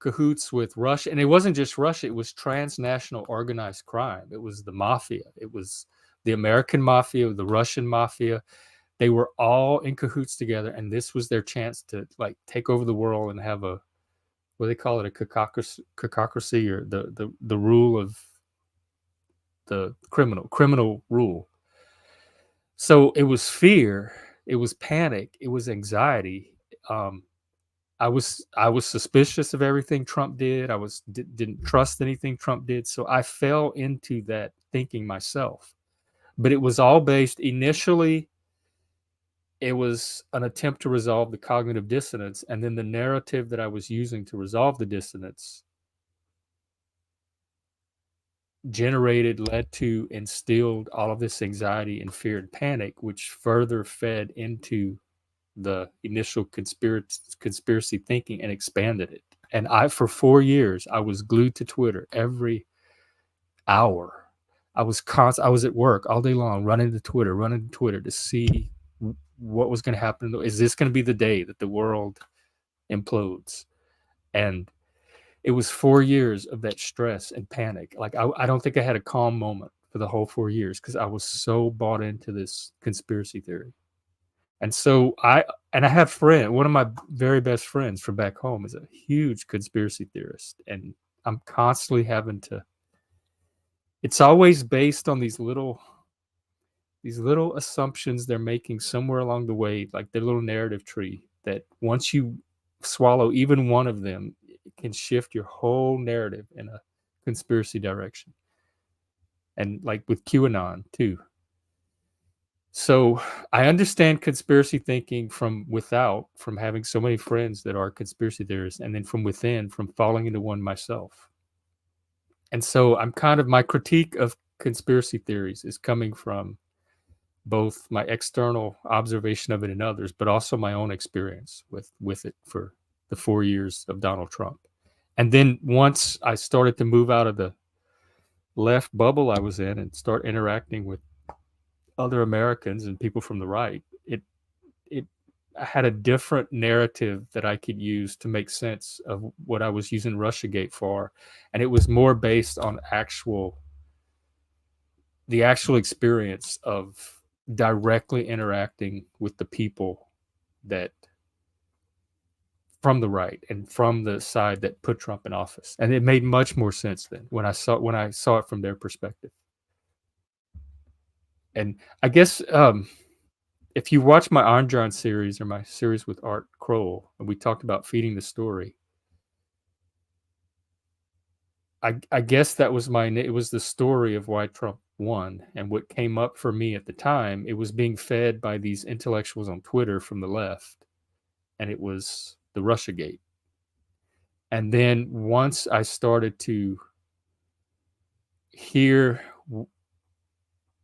cahoots with Russia, and it wasn't just Russia, it was transnational organized crime. It was the mafia. It was the American mafia, the Russian mafia. They were all in cahoots together, and this was their chance to like take over the world and have a, what do they call it, a cacocracy, or the rule of the criminal rule. So it was fear, it was panic, it was anxiety. I was suspicious of everything Trump did. I didn't trust anything Trump did. So I fell into that thinking myself. But it was all based initially. It was an attempt to resolve the cognitive dissonance, and then the narrative that I was using to resolve the dissonance led to, instilled all of this anxiety and fear and panic, which further fed into the initial conspiracy thinking and expanded it. And for 4 years, I was glued to Twitter every hour. I was at work all day long, running to Twitter to see what was going to happen. Is this going to be the day that the world implodes? And it was 4 years of that stress and panic. Like I don't think I had a calm moment for the whole 4 years, because I was so bought into this conspiracy theory. And so I have one of my very best friends from back home is a huge conspiracy theorist, and I'm constantly having to, it's always based on these little assumptions they're making somewhere along the way, like their little narrative tree, that once you swallow even one of them, it can shift your whole narrative in a conspiracy direction. And like with QAnon too. So I understand conspiracy thinking from having so many friends that are conspiracy theorists, and then from within, from falling into one myself. And so my critique of conspiracy theories is coming from both my external observation of it in others, but also my own experience with it for the 4 years of Donald Trump. And then once I started to move out of the left bubble I was in and start interacting with other Americans and people from the right, it had a different narrative that I could use to make sense of what I was using Russiagate for. And it was more based on the actual experience of directly interacting with the people that from the right and from the side that put Trump in office. And it made much more sense then when I saw it from their perspective. And I guess if you watch my Iron John series or my series with Art Kroll, and we talked about feeding the story, I guess that was it was the story of why Trump won. And what came up for me at the time, it was being fed by these intellectuals on Twitter from the left, and it was the Russiagate. And then once I started to hear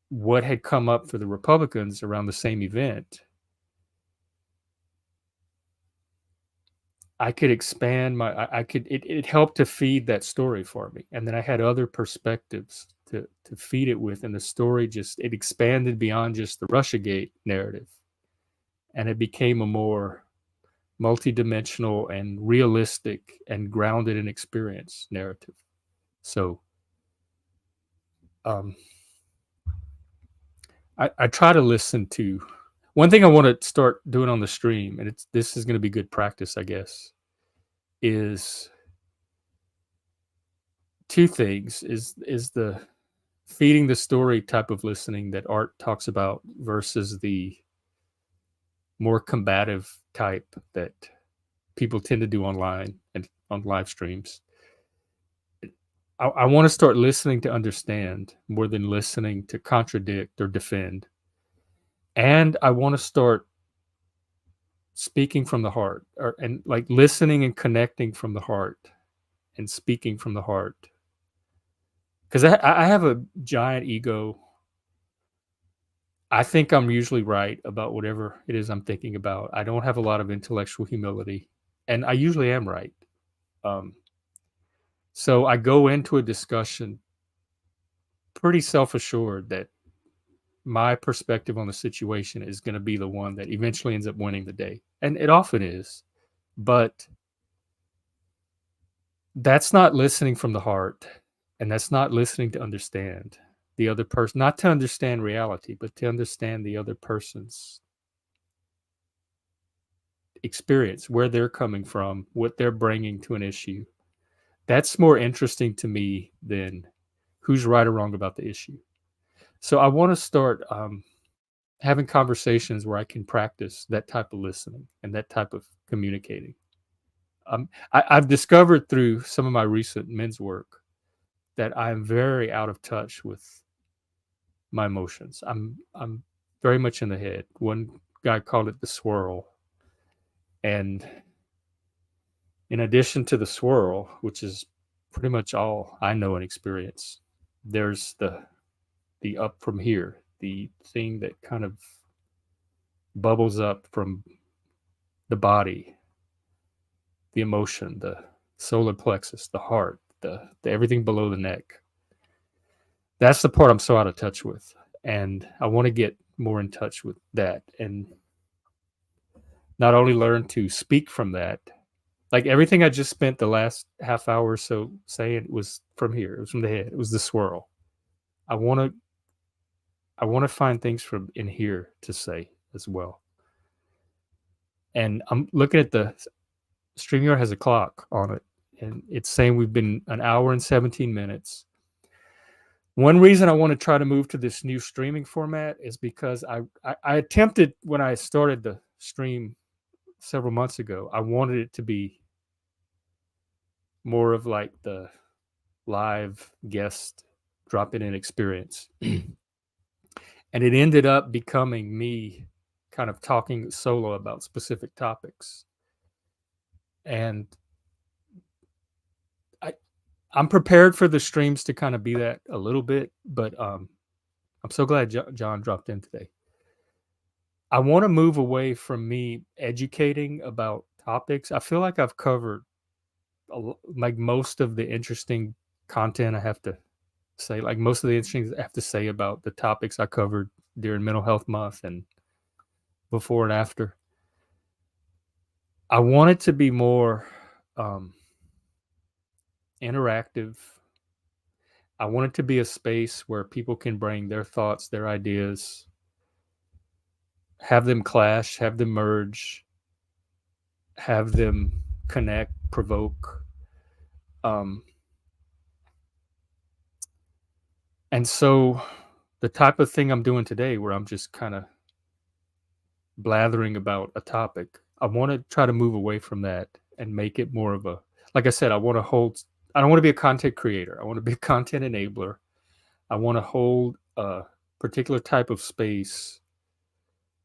what had come up for the Republicans around the same event, I could expand I could it helped to feed that story for me, and then I had other perspectives to feed it with, and the story just it expanded beyond just the Russiagate narrative, and it became a more multidimensional and realistic and grounded in experience narrative. So I try to listen to one thing I want to start doing on the stream, and this is going to be good practice, I guess, is two things is the feeding the story type of listening that Art talks about versus the more combative type that people tend to do online and on live streams. I want to start listening to understand more than listening to contradict or defend. And I want to start speaking from the heart and like listening and connecting from the heart and speaking from the heart. Because I have a giant ego. I think I'm usually right about whatever it is I'm thinking about. I don't have a lot of intellectual humility, and I usually am right. So I go into a discussion pretty self-assured that my perspective on the situation is going to be the one that eventually ends up winning the day. And it often is. But that's not listening from the heart. And that's not listening to understand the other person, not to understand reality, but to understand the other person's experience, where they're coming from, what they're bringing to an issue. That's more interesting to me than who's right or wrong about the issue. So I want to start having conversations where I can practice that type of listening and that type of communicating. I've discovered through some of my recent men's work that I'm very out of touch with my emotions. I'm very much in the head. One guy called it the swirl. And in addition to the swirl, which is pretty much all I know and experience, there's the up from here, the thing that kind of bubbles up from the body, the emotion, the solar plexus, the heart, the everything below the neck. That's the part I'm so out of touch with. And I want to get more in touch with that and not only learn to speak from that, like everything I just spent the last half hour or so saying was from here. It was from the head. It was the swirl. I want to find things from in here to say as well. And I'm looking at the StreamYard has a clock on it, and it's saying we've been an hour and 17 minutes. One reason I want to try to move to this new streaming format is because I attempted when I started the stream several months ago, I wanted it to be more of like the live guest drop-in experience. And it ended up becoming me kind of talking solo about specific topics. And I'm prepared for the streams to kind of be that a little bit, but I'm so glad John dropped in today. I want to move away from me educating about topics. I feel like I've covered like most of the interesting content I have to say, like most of the interesting things I have to say about the topics I covered during Mental Health Month and before and after. I want it to be more interactive. I want it to be a space where people can bring their thoughts, their ideas, have them clash, have them merge, have them connect, provoke. And so the type of thing I'm doing today where I'm just kind of blathering about a topic, I want to try to move away from that and make it more of a, like I said, I don't want to be a content creator. I want to be a content enabler. I want to hold a particular type of space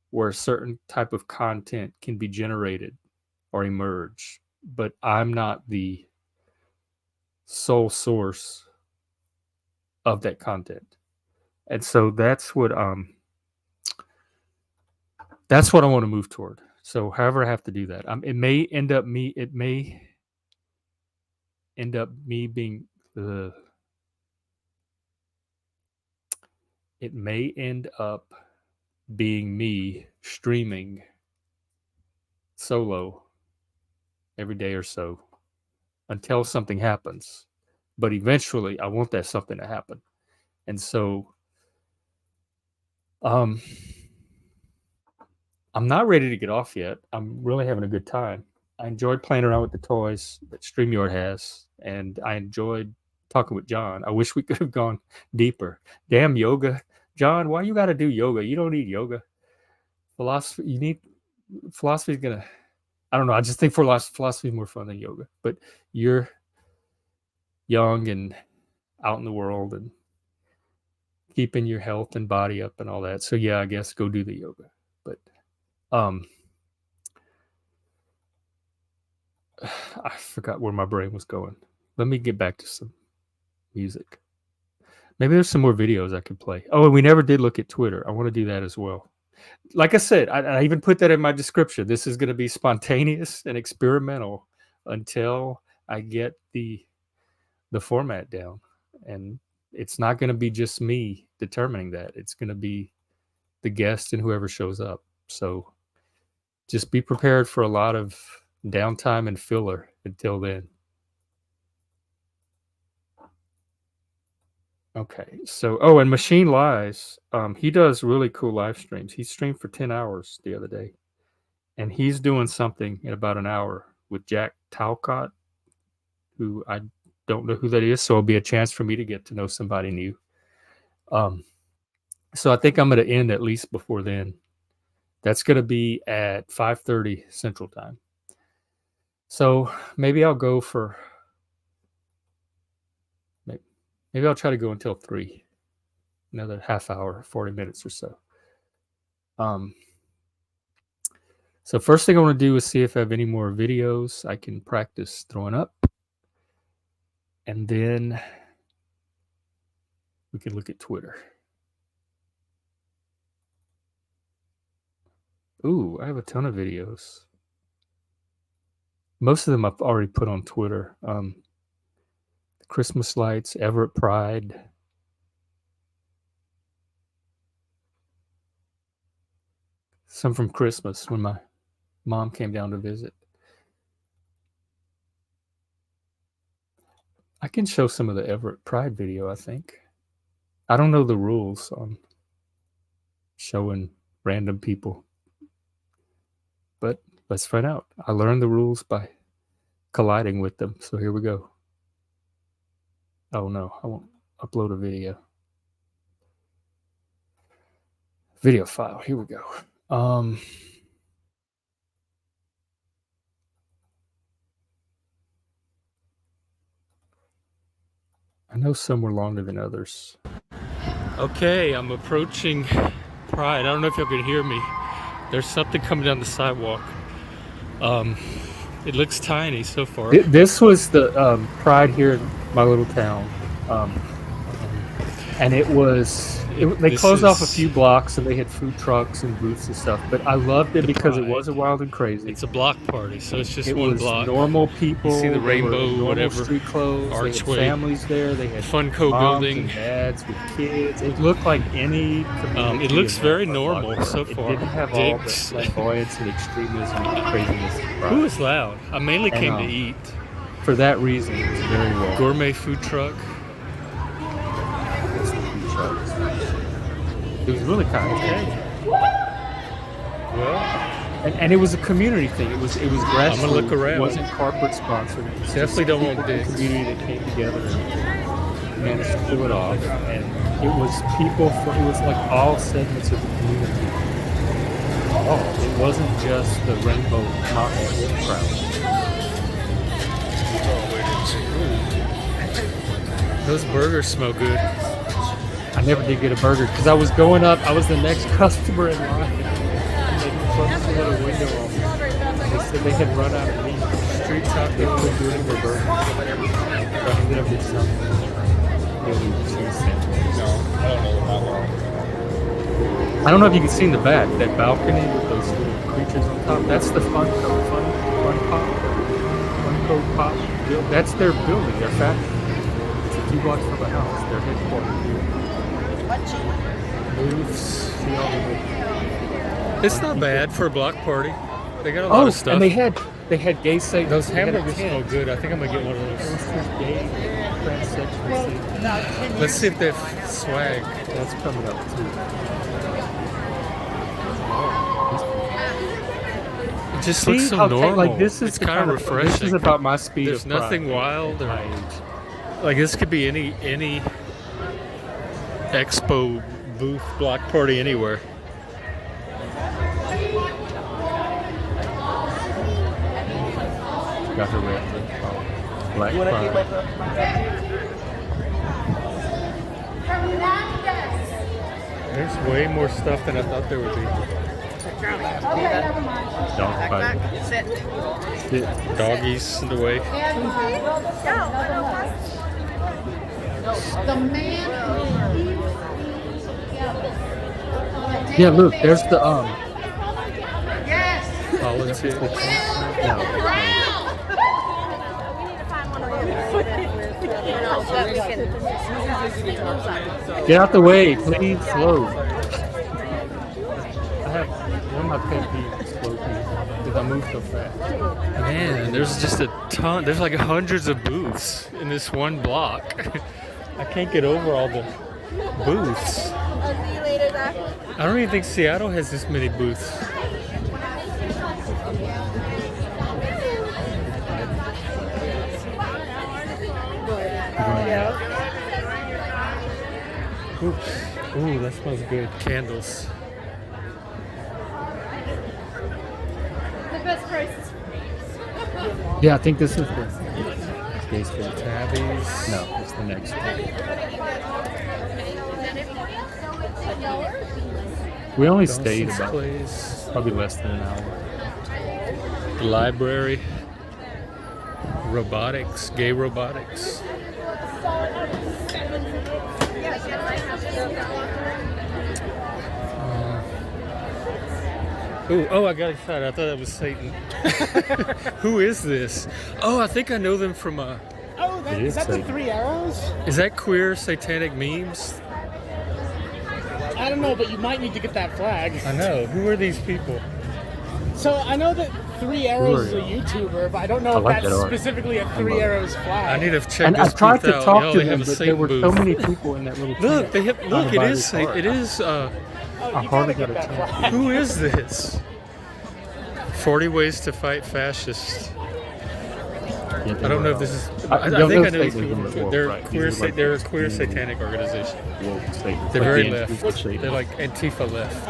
where a certain type of content can be generated or emerge, but I'm not the sole source of that content. And so that's what I want to move toward, So however I have to do that, it may end up me being it may end up being me streaming solo every day or so until something happens. But eventually I want that something to happen. And so I'm not ready to get off yet. I'm really having a good time. I enjoyed playing around with the toys that StreamYard has, and I enjoyed talking with John. I wish we could have gone deeper. Damn yoga. John, why you got to do yoga? You don't need yoga. Philosophy is going to, I don't know. I just think philosophy is more fun than yoga. But you're young and out in the world and keeping your health and body up and all that. So yeah, I guess go do the yoga. But I forgot where my brain was going. Let me get back to some music. Maybe there's some more videos I could play. Oh, and we never did look at Twitter. I want to do that as well. Like I said, I even put that in my description. This is going to be spontaneous and experimental until I get the format down. And it's not going to be just me determining that. It's going to be the guest and whoever shows up. So just be prepared for a lot of downtime and filler until then. Okay, so and Machine Lies, he does really cool live streams. He streamed for 10 hours the other day, and he's doing something in about an hour with Jack Talcott, who I don't know who that is, so it'll be a chance for me to get to know somebody new. So I think I'm going to end at least before then. That's going to be at 5:30 Central Time. So maybe I'll go for... Maybe I'll try to go until 3, another half hour, 40 minutes or so. So first thing I want to do is see if I have any more videos I can practice throwing up. And then we can look at Twitter. Ooh, I have a ton of videos. Most of them I've already put on Twitter. Christmas lights, Everett Pride. Some from Christmas when my mom came down to visit. I can show some of the Everett Pride video, I think. I don't know the rules on showing random people. But let's find out. I learned the rules by colliding with them. So here we go. Oh no, I won't upload a video. Video file, here we go. I know some were longer than others. Okay, I'm approaching Pride. I don't know if y'all can hear me. There's something coming down the sidewalk. It looks tiny so far. This was the Pride here in my little town. And they closed off a few blocks and they had food trucks and booths and stuff. But I loved it because it wasn't wild and crazy. It's a block party, so it's just it one was block. Normal people. You see the rainbow, normal whatever. Street clothes. Archway. They had families there. They had Funko moms building. and dads with kids. It looked like any community. It looks in very that normal block. so far. It didn't have Dicks. all the flamboyance and extremism and craziness. Who was loud? I mainly came to eat. For that reason, it was very well. Gourmet food truck. It was really kind of cool. Well, and it was a community thing. It was grassroots. I'm gonna look around. It wasn't corporate sponsored. It was Definitely don't want people in the dicks. community that came together and managed to pull it off. And it was people from, it was like all segments of the community. Oh, it wasn't just the rainbow mountain crowd. Those burgers smell good. I never did get a burger because I was going up. I was the next customer in line. And they closed the little window off. They said they had run out of meat. Street taco. They couldn't do any more burgers. So I ended up with some really cheese sandwiches. I don't know how long. I don't know if you can see in the back that balcony with those little creatures on top. That's the fun code pop. That's their building, their factory. It's a few blocks from the house. Their headquarters here. Booths. See all the It's not bad for a block party. They got a lot of stuff. and they had gay Satan. Those hamburgers smell good. I think I'm gonna get one of those. Gay transsexual Satan. Let's see if they have swag. That's coming up too. It just looks so normal. Like this is it's kind of refreshing. This is about my speed. There's of pride. nothing wild or My age. like this could be any expo booth block party anywhere. Got her red. Black pride. There's way more stuff than I thought there would be. Dog fight. Doggies in the way. Yeah, look, there's the Politics. No. Get out the way, please. Slow. I have one of my pet peeves, slow people, because I move so fast. Man, there's just a ton. There's like hundreds of booths in this one block. I can't get over all the booths. I'll see you later, Zach. I don't even think Seattle has this many booths. Oops. Ooh, that smells good. Candles. The best prices. Yeah, I think this is the Gay State. Tabbies. No, it's the next one. We only stayed Dawson's about Place. probably less than an hour. Library. Robotics. Gay robotics. Ooh, oh, I got excited. I thought that was Satan. Who is this? Oh, I think I know them from, Oh, is is that the Satan. 3 arrows? is that queer satanic memes? I don't know, but you might need to get that flag. I know. Who are these people? So I know that 3 arrows is a YouTuber, but I don't know if like that's that art. specifically a 3 arrows flag. I need to check And this I tried booth to out. talk Y'all, to they have them, a but there Satan were booth. so many people in that little Look, they have. Look, it is. art. It is. Oh, you hard gotta to get get a that flag. Who is this? 40 ways to fight fascists. I don't know if this is. I think I know these people. They're queer. They're a queer satanic organization. They're very left. They're like Antifa left.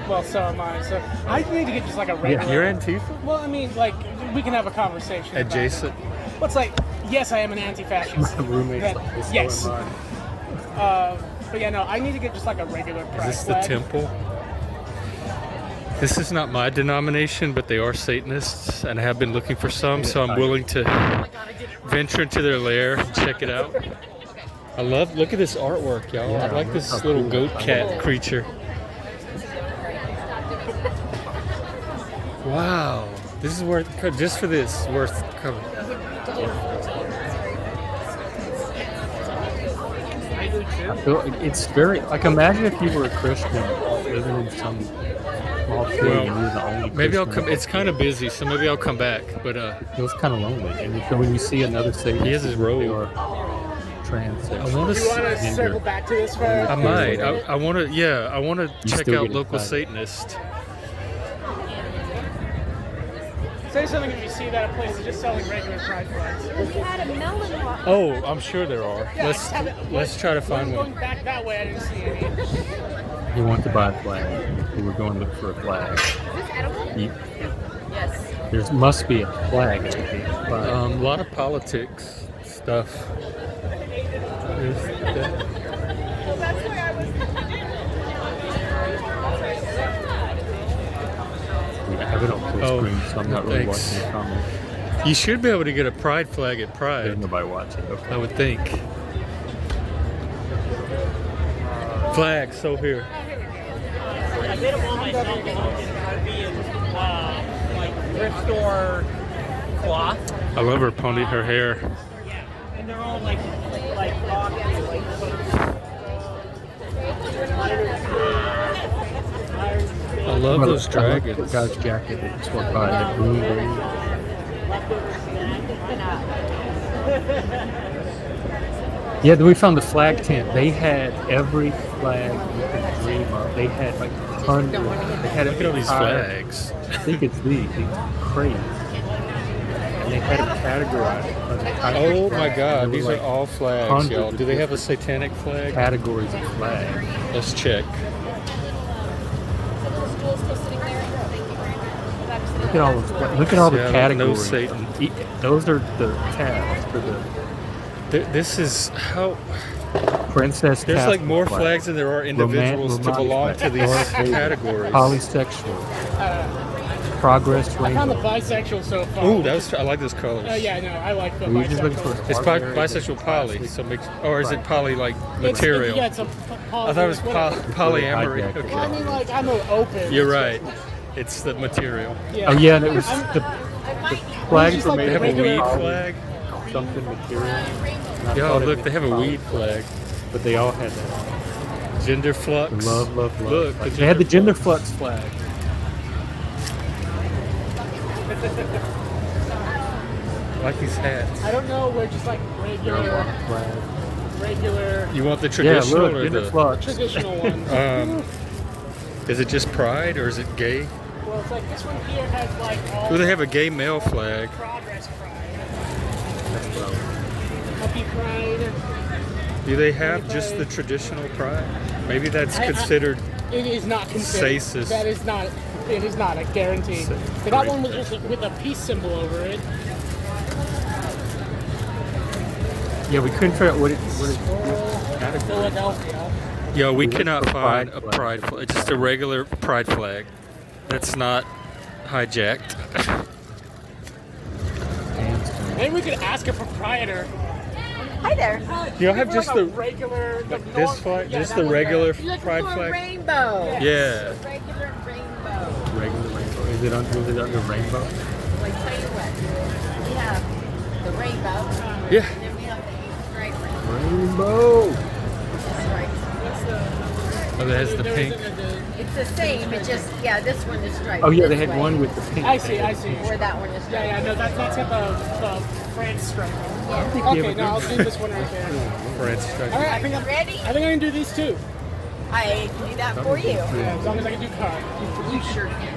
Well, so am I. So I need to get just like a regular. You're Antifa? Well, I mean, like we can have a conversation. about Adjacent. What's like? Yes, I am an anti-fascist. roommates. That- yes. But yeah, no, I need to get just like a regular pride Is this the flag. temple? This is not my denomination, but they are Satanists, and I have been looking for some, so I'm willing to venture into their lair and check it out. Look at this artwork, y'all. Yeah, I like look this how little cool goat that cat creature. Wow. This is worth, just for this, worth coming. It's very, like, imagine if you were a Christian living in some small city and you were the only Maybe I'll Christian. come. It's kind of busy, so maybe I'll come back. But It feels kind of lonely. And so when you see another Satan, He has his robe. or trans, I want Do you want to to. circle back to this for? I might. I want to. Yeah, I want to check still out get local excited. Satanist. Say something if you see that a place is just selling regular pride flags. We had a melon walk. Oh, I'm sure there are. Yeah, Let's just have it- let's try to find Going one. back that way, I didn't see any. you want to buy a flag. You were going to look for a flag. Yes. There must be a flag. At the gate. A lot of politics stuff. There's that. I have it on full Oh, screen, so I'm not really thanks. watching the comments. You should be able to get a pride flag at There's Pride. nobody watching. Okay. I would think. Flag, so here. thrift store cloth. I love her pony, her hair. And they're all like I love those dragons. The guy's jacket that just walked by. The blue green. Yeah, then we found the flag tent. They had every flag you could dream of. They had like hundreds. They had Look at all these entire- flags. I think it's these crazy. And they had them categorized. Oh my God, There these were are like all flags, hundreds y'all. of Do they have a satanic flag? categories of flags. Let's check. Look at all those. Look at all the Yeah, no categories. Satan. Those are the tabs for the This is how. princess. There's like Castle more flag. flags than there are individuals to romantic belong flag. to these Authoritative, categories. Polysexual. Progress I found the rainbow. bisexual so far. Ooh, I like those colors. Yeah, no, I like the Were you just looking bisexual. for It's ordinary, bisexual poly, classic? so makes, or is it poly like It's- material? Yeah, it's a poly. I thought it was polyamory. hijacked it. Well, I Okay. mean, like, I'm open. You're right. It's the material. Yeah. Oh yeah, and it was I'm- the flags just were like made They have of a weed regular- flag. something material. And I Yo, thought it look, was they have a poly, weed flag. but they all had that. Gender flux. The love. Look, Like, they had the gender flux flag. I like these hats. I don't know, we're just like regular, Flag. You want the Yeah, traditional look, or gender the? flux. traditional ones. Is it just pride or is it gay? Well, it's like this one here has like all Do they have a gay male flag? progress pride. Happy pride. Do they have just the traditional pride? Maybe that's I- considered. It is not considered. Sasis. That is not. It is not a guarantee. Sa- They got great. one with just with a peace symbol over it. Yeah, we couldn't figure out what it Philadelphia. Yo, we What's cannot the find pride a flag? pride flag. Just a regular pride flag. That's not hijacked. Maybe we could ask a proprietor. Hi there. Do y'all have For just like a the regular. The this north- flag? yeah, Just that the one regular You're looking pride for a flag? rainbow. Yeah. Regular rainbow. regular rainbow. Is it under rainbow? Like, tell you what, we have the rainbow, Yeah. and then we have the stripe rainbow. Rainbow. Stripes. Oh, that has the There pink. isn't a- It's the same, it just, yeah, this one is striped. Oh yeah, they this had way, one with the pink. I see. I see. Or that one is striped. Yeah, no, that's got the France stripe. Yeah. Okay, no, I'll do this one right there. French stripe. All right, I Are think you I'm ready? I think I can do these too. I can do that for you. Yeah, as long as I can do cut. You sure can.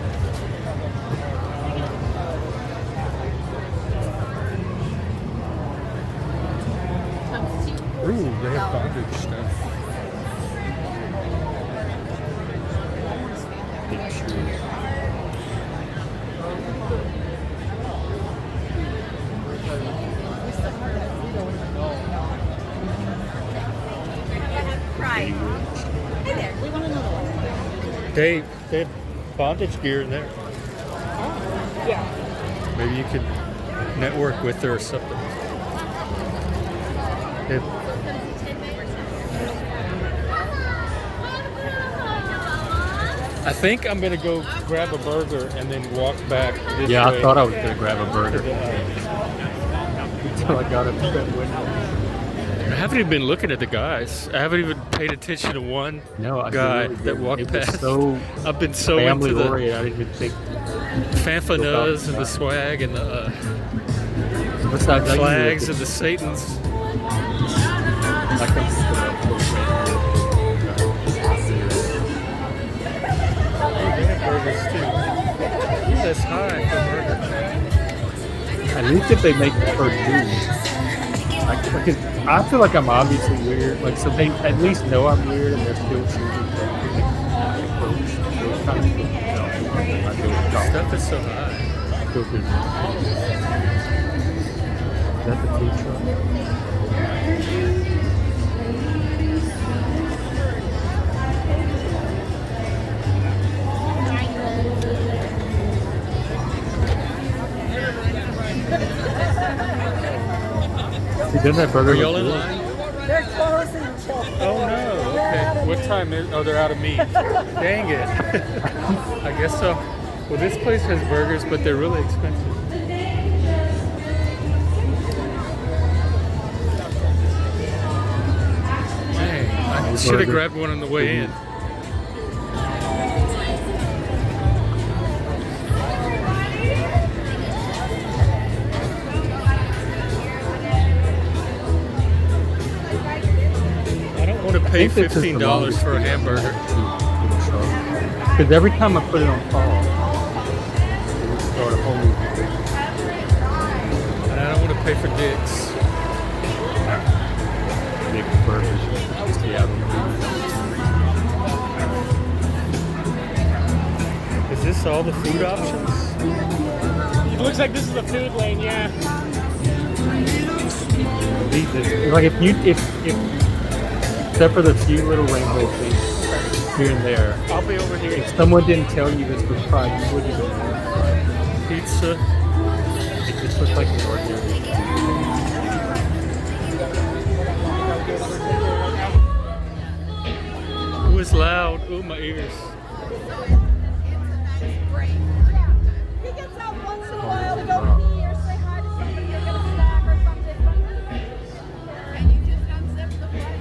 Comes to Ooh, they have $14. bondage stuff. Right. Hey there. They have bondage gear in there. Yeah. Maybe you could network with her or something. They- I think I'm gonna go grab a burger and then walk back this Yeah, way. I thought I was gonna grab a burger until I got up to that window. I haven't even been looking at the guys. I haven't even paid attention to one No, I guy really that didn't. walked It was past. so I've been so family into the oriented. I didn't even think. fanfanuz and the swag and the What's that? flags and the satans. I can just put up They have burgers too. Ooh, that's high for burger. At least if they make it for dudes. Because I feel like I'm obviously weird. Like, so they at least know I'm weird and they're still choosing to approach. So it's kind of cool. I feel like Stuff is so high. I feel good. Is that the food truck? Didn't that burger Are look y'all in good? line? They're closing until Oh no. Okay. What time is? Oh, they're out of meat. Dang it. I guess so. Well, this place has burgers, but they're really expensive. Dang, I should have grabbed one on the way in. I don't want to pay $15 for a hamburger. Because every time I put it on pause, it would start a whole new video. And I don't want to pay for dicks. Big burgers. Yeah, Is this all the food options? It looks like this is the food lane, yeah. like if except for the few little rainbow things here and there. I'll be over here. If someone didn't tell you this was fried, you wouldn't even know. Pizza. It just looks like an ordinary. It was loud. Oh, my ears. He gets out once in a while to go pee or say hi to somebody or get a snack or something. And you just unzip the bag.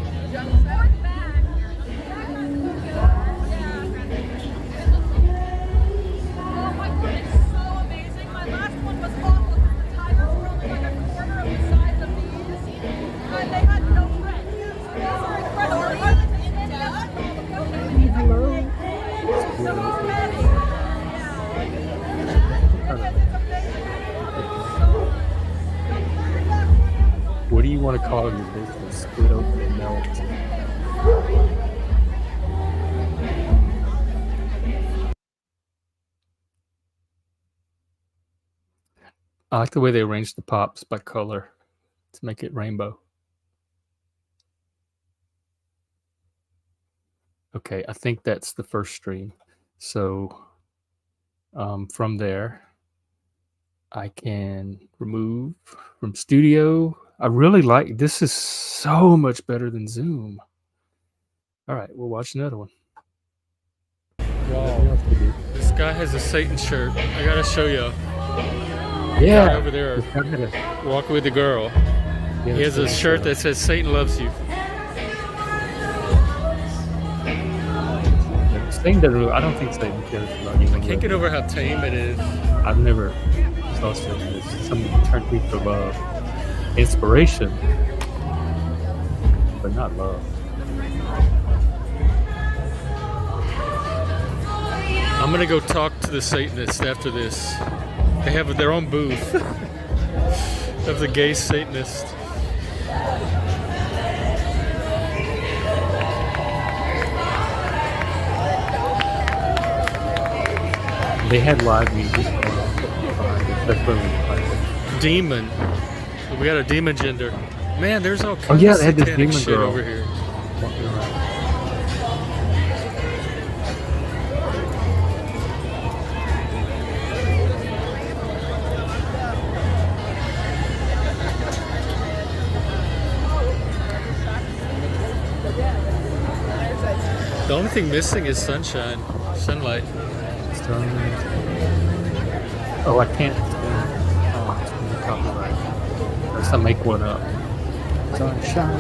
Oh my goodness, so amazing. My last one was awful because the tires were only like a quarter of the size of these. And they had no tread. So these are incredible. Hello. So many. What do you want to call your business? Split open and melt. I like the way they arrange the pops by color to make it rainbow. Okay, I think that's the first stream. So from there, I can remove from studio. I really like this. Is so much better than Zoom. All right, we'll watch another one. Wow. This guy has a Satan shirt. I gotta show you. Yeah, Guy over there walking with the girl. He has a shirt that says Satan loves you. Satan doesn't really, I don't think Satan cares about you. I can't get over how tame it is. I've never saw Satan as some turn people love. Inspiration, but not love. I'm gonna go talk to the Satanists after this. They have their own booth of the gay Satanist. They had live music. That's really fun. Demon. We got a demon gender. Man, there's all kinds Oh yeah, of they had this satanic demon shit girl over here. walking around. The only thing missing is sunlight. Oh, I can't. Oh, it's gonna be copyright. Unless I make one up. Sunshine.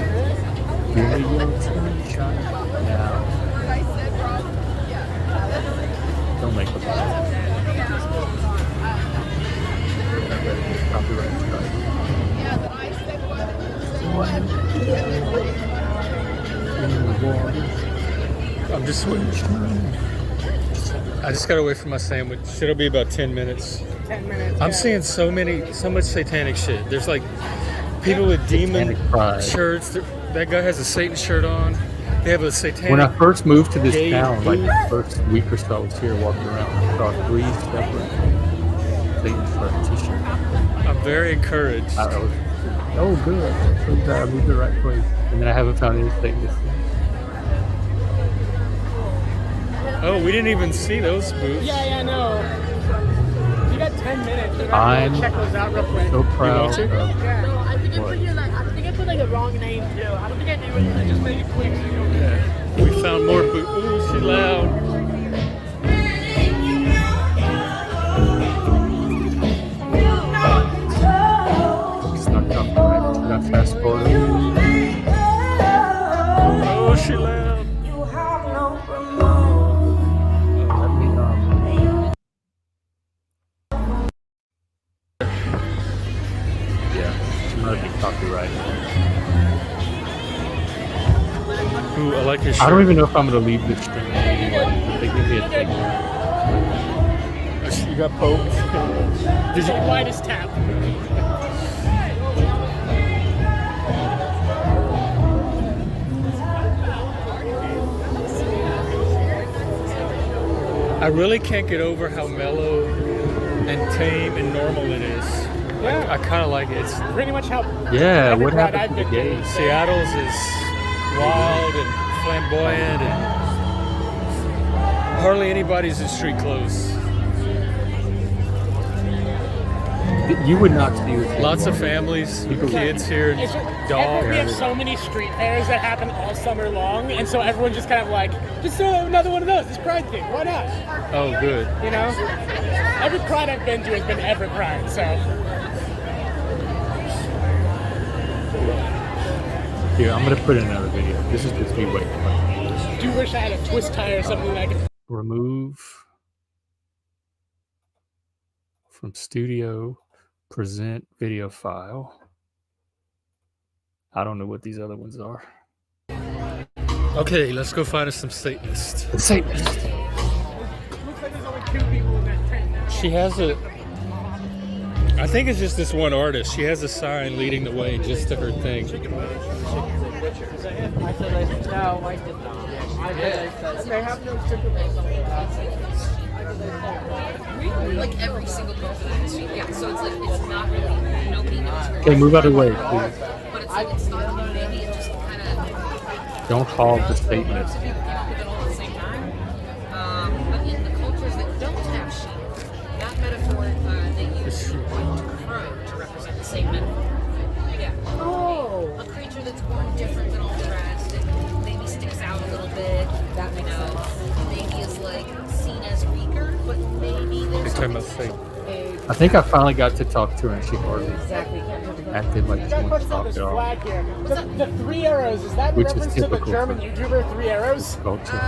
Give me your sunshine. Now. Don't make a up. Copyright strike. I'm just waiting. I just gotta wait for my sandwich. It'll be about 10 minutes. 10 minutes. I'm seeing so much satanic shit. There's like people with demon shirts. That guy has a Satan shirt on. They have a satanic. When I first moved to this gay town, like booth. the first week or so, I was here walking around. I saw 3 separate Satan shirt t-shirts. I'm very encouraged. I was, oh, good. So glad I moved to the right place. And then I haven't found any Satanists. Oh, we didn't even see those booths. Yeah, no. You got 10 minutes. You I'm gotta check those out real quick. so proud to? of Yeah. No, I think what? I put like the wrong name too. I don't think I knew it. I just made it quick. So you don't Yeah. We found more booths. Ooh, she loud. fast forward. Oh, she left. Let me yeah, she might be copyrighted. Ooh, I like his I shirt. don't even know if I'm gonna leave this stream anyway. They give me a thing. You got poked. Did you lightest tap? I really can't get over how mellow and tame and normal it is. Yeah. I kind of like it. It's, Pretty much how. Yeah, every what pride happened to I've the been to. gays? Seattle's is wild and flamboyant, and hardly anybody's in street clothes. You would not see this. Lots of families, kids here, It's just, dogs. we have so many street fairs that happen all summer long, and so everyone's just kind of like, just throw another one of those. This Pride thing, why not? Oh, good. You know, every Pride I've been to has been every Pride. So Here, I'm gonna put in another video. This is just me waiting. do wish I had a twist tie or something that I could. Remove from studio, present video file. I don't know what these other ones are. Okay, let's go find us some Satanists. Satanist. Looks like there's only 2 people in that tent now. She has a. I think it's just this one artist. She has a sign leading the way just to her thing. No, I did not. They have no Like every single person in the street. Yeah, so it's like, it's not really, nobody knows where Okay, move out of the way, please. but it's like, it's not, maybe it just kind of Don't hog the Satanist. people keep it all at the same time. But in the cultures that don't have sheep, that metaphor, they use white crow to represent the same metaphor. Yeah. Oh, A creature that's born different than all the rest, that maybe sticks out a little bit, that makes sense. maybe is like seen as weaker, but maybe They're there's talking about Satan. I think I finally got to talk to her and she hardly Exactly. acted like You she got wanted to posted on talk this at all. flag here. The 3 arrows, is that in Which is reference to the typical German for- YouTuber 3 Arrows? Culture.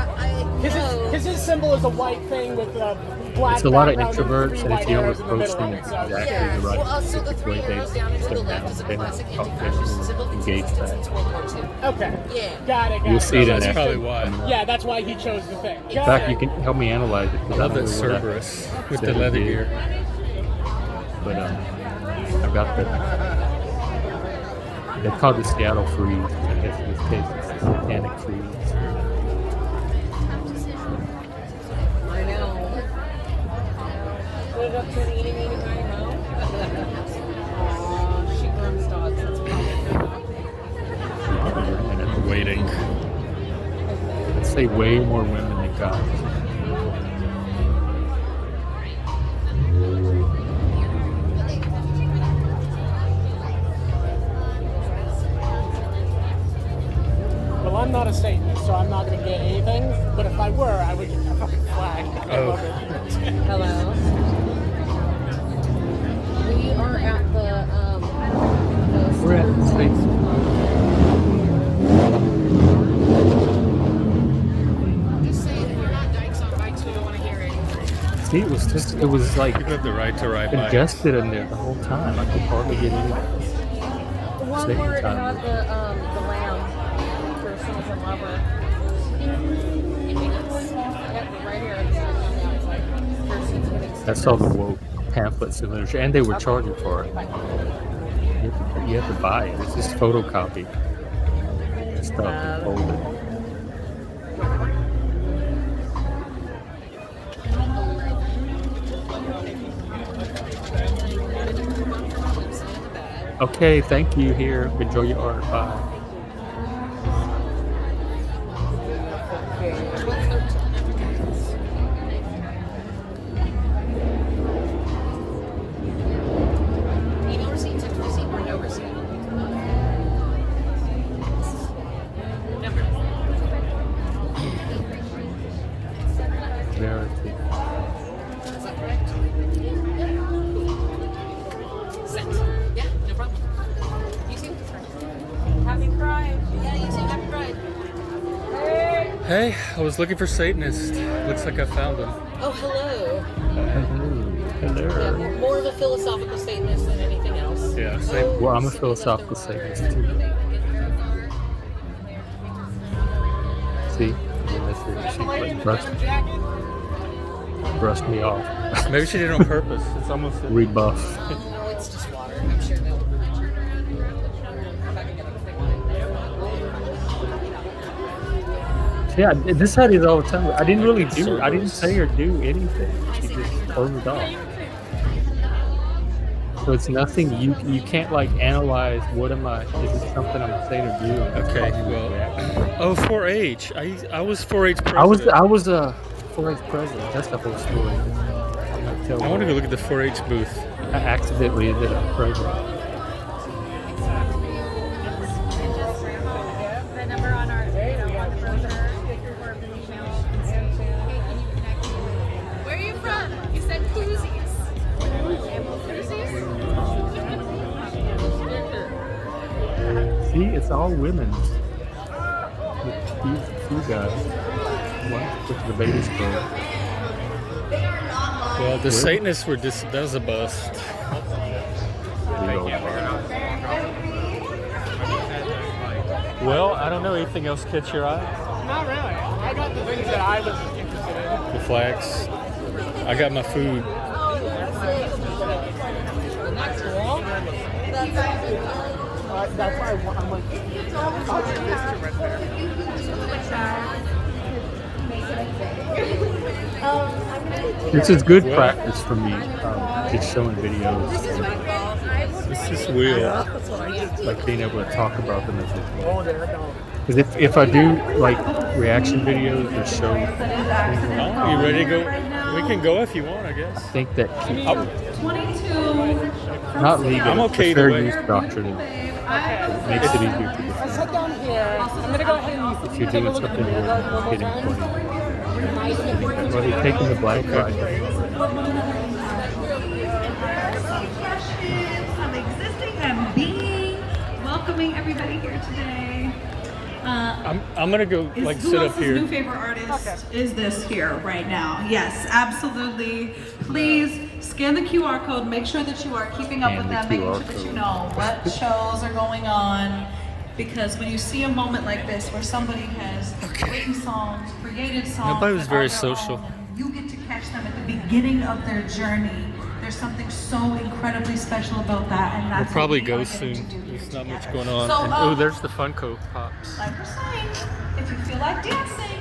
His symbol is a white thing with a black It's a lot of background introverts, three and white if you arrows don't in the approach middle of them it. So, exactly yeah. the right Well, so the specific 3 way, arrows down and to the step left down. is a They don't classic talk, they anti-fascist symbol don't that's engage used that. since World War II. Okay. Yeah. Got it. You'll see it in That's there. probably why. Yeah, that's why he chose the thing. In fact, you can help me analyze it. I love that Cerberus with the leather gear. But I've got the. They're called the Seattle Freeze. I guess in this case, it's the Satanic Freeze. I know. Put it up to an eating, tiny mo. She grooms dogs. That's probably Waiting. I'd say way more women than guys. Well, I'm not a Satanist, so I'm not going to get anything. But if I were, I would get a fucking flag. I Oh. love it. hello. We are at the We're at the space. Just saying, if you're not dykes on bikes, we don't want to hear it. See, it was like People have the right to ride bikes. congested in there the whole time. I could hardly get any. one Same where it time. had the lamb for Sons and Lover. Yep, right here. It's on the outside. Persons getting That's all the woke pamphlets and literature, and they were charging for it. You have to buy it. It's just photocopy stuff and fold it. Okay, thank you. Here, enjoy your art. Bye. Email receipt, text receipt, or no receipt? Number. Verity. Is that correct? Sent. Yeah, no problem. You too. Hey, I was looking for Satanist. Looks like I found him. Oh, hello. Hello. Yeah, more of a philosophical Satanist than anything else. Yeah, same. Oh, Well, I'm a somebody left their philosophical water. Satanist too. They didn't get very far. See? She brushed me off. Maybe she did it on purpose. It's almost Rebuff. No, it's just water. I'm sure they'll turn around. If I can get everything on it. Yeah, this had it all the time. I didn't really do. I didn't say or do anything. She just turned it off. So it's nothing. You can't like analyze. What am I? Is this something I'm saying or doing? okay. Well, oh, 4-H. I was 4-H president. I was a 4-H president. That's the whole story. I want to go look at the 4-H booth. I accidentally ended up president. The number on our, on the brochure or the email. Hey, can you connect me? Where are you from? You said Koozies. See, it's all women. These two guys. One with the baby's clothes. Well, the Satanists were just, that was a bust. Well, I don't know. Anything else catch your eye? Not really. I got the things that I was interested in. The flags. I got my food. That's why I'm like, oh, this too right there. This is good practice for me. Just showing videos. This is weird. Like being able to talk about them as well. Oh, there we go. Because if I do like reaction videos or show, Oh, you ready to go? We can go if you want, I guess. I think that keeps 22. not legal. I'm okay fair either way. use doctrine. It makes it easier to Let's head down here. I'm gonna go ahead and if you're take a doing look at something the you're one more getting time. funny. Well, you're taking the black card. Of existing and being, welcoming everybody here today. I'm gonna go like Who sit up else's new here. favorite artist is this here right now? Yes, absolutely. Please scan the QR code. Make sure that you are keeping up And with the them, making QR sure that you code. know what shows are going on. Because when you see a moment like this where somebody has written songs, created songs, Nobody was that very are their social. own, and you get to catch them at the beginning of their journey. There's something so incredibly special about that, and We'll that's probably what we go are getting soon. to do here There's not much together. going on. So, And, oh, there's the Funko Pops. like we're saying, if you feel like dancing,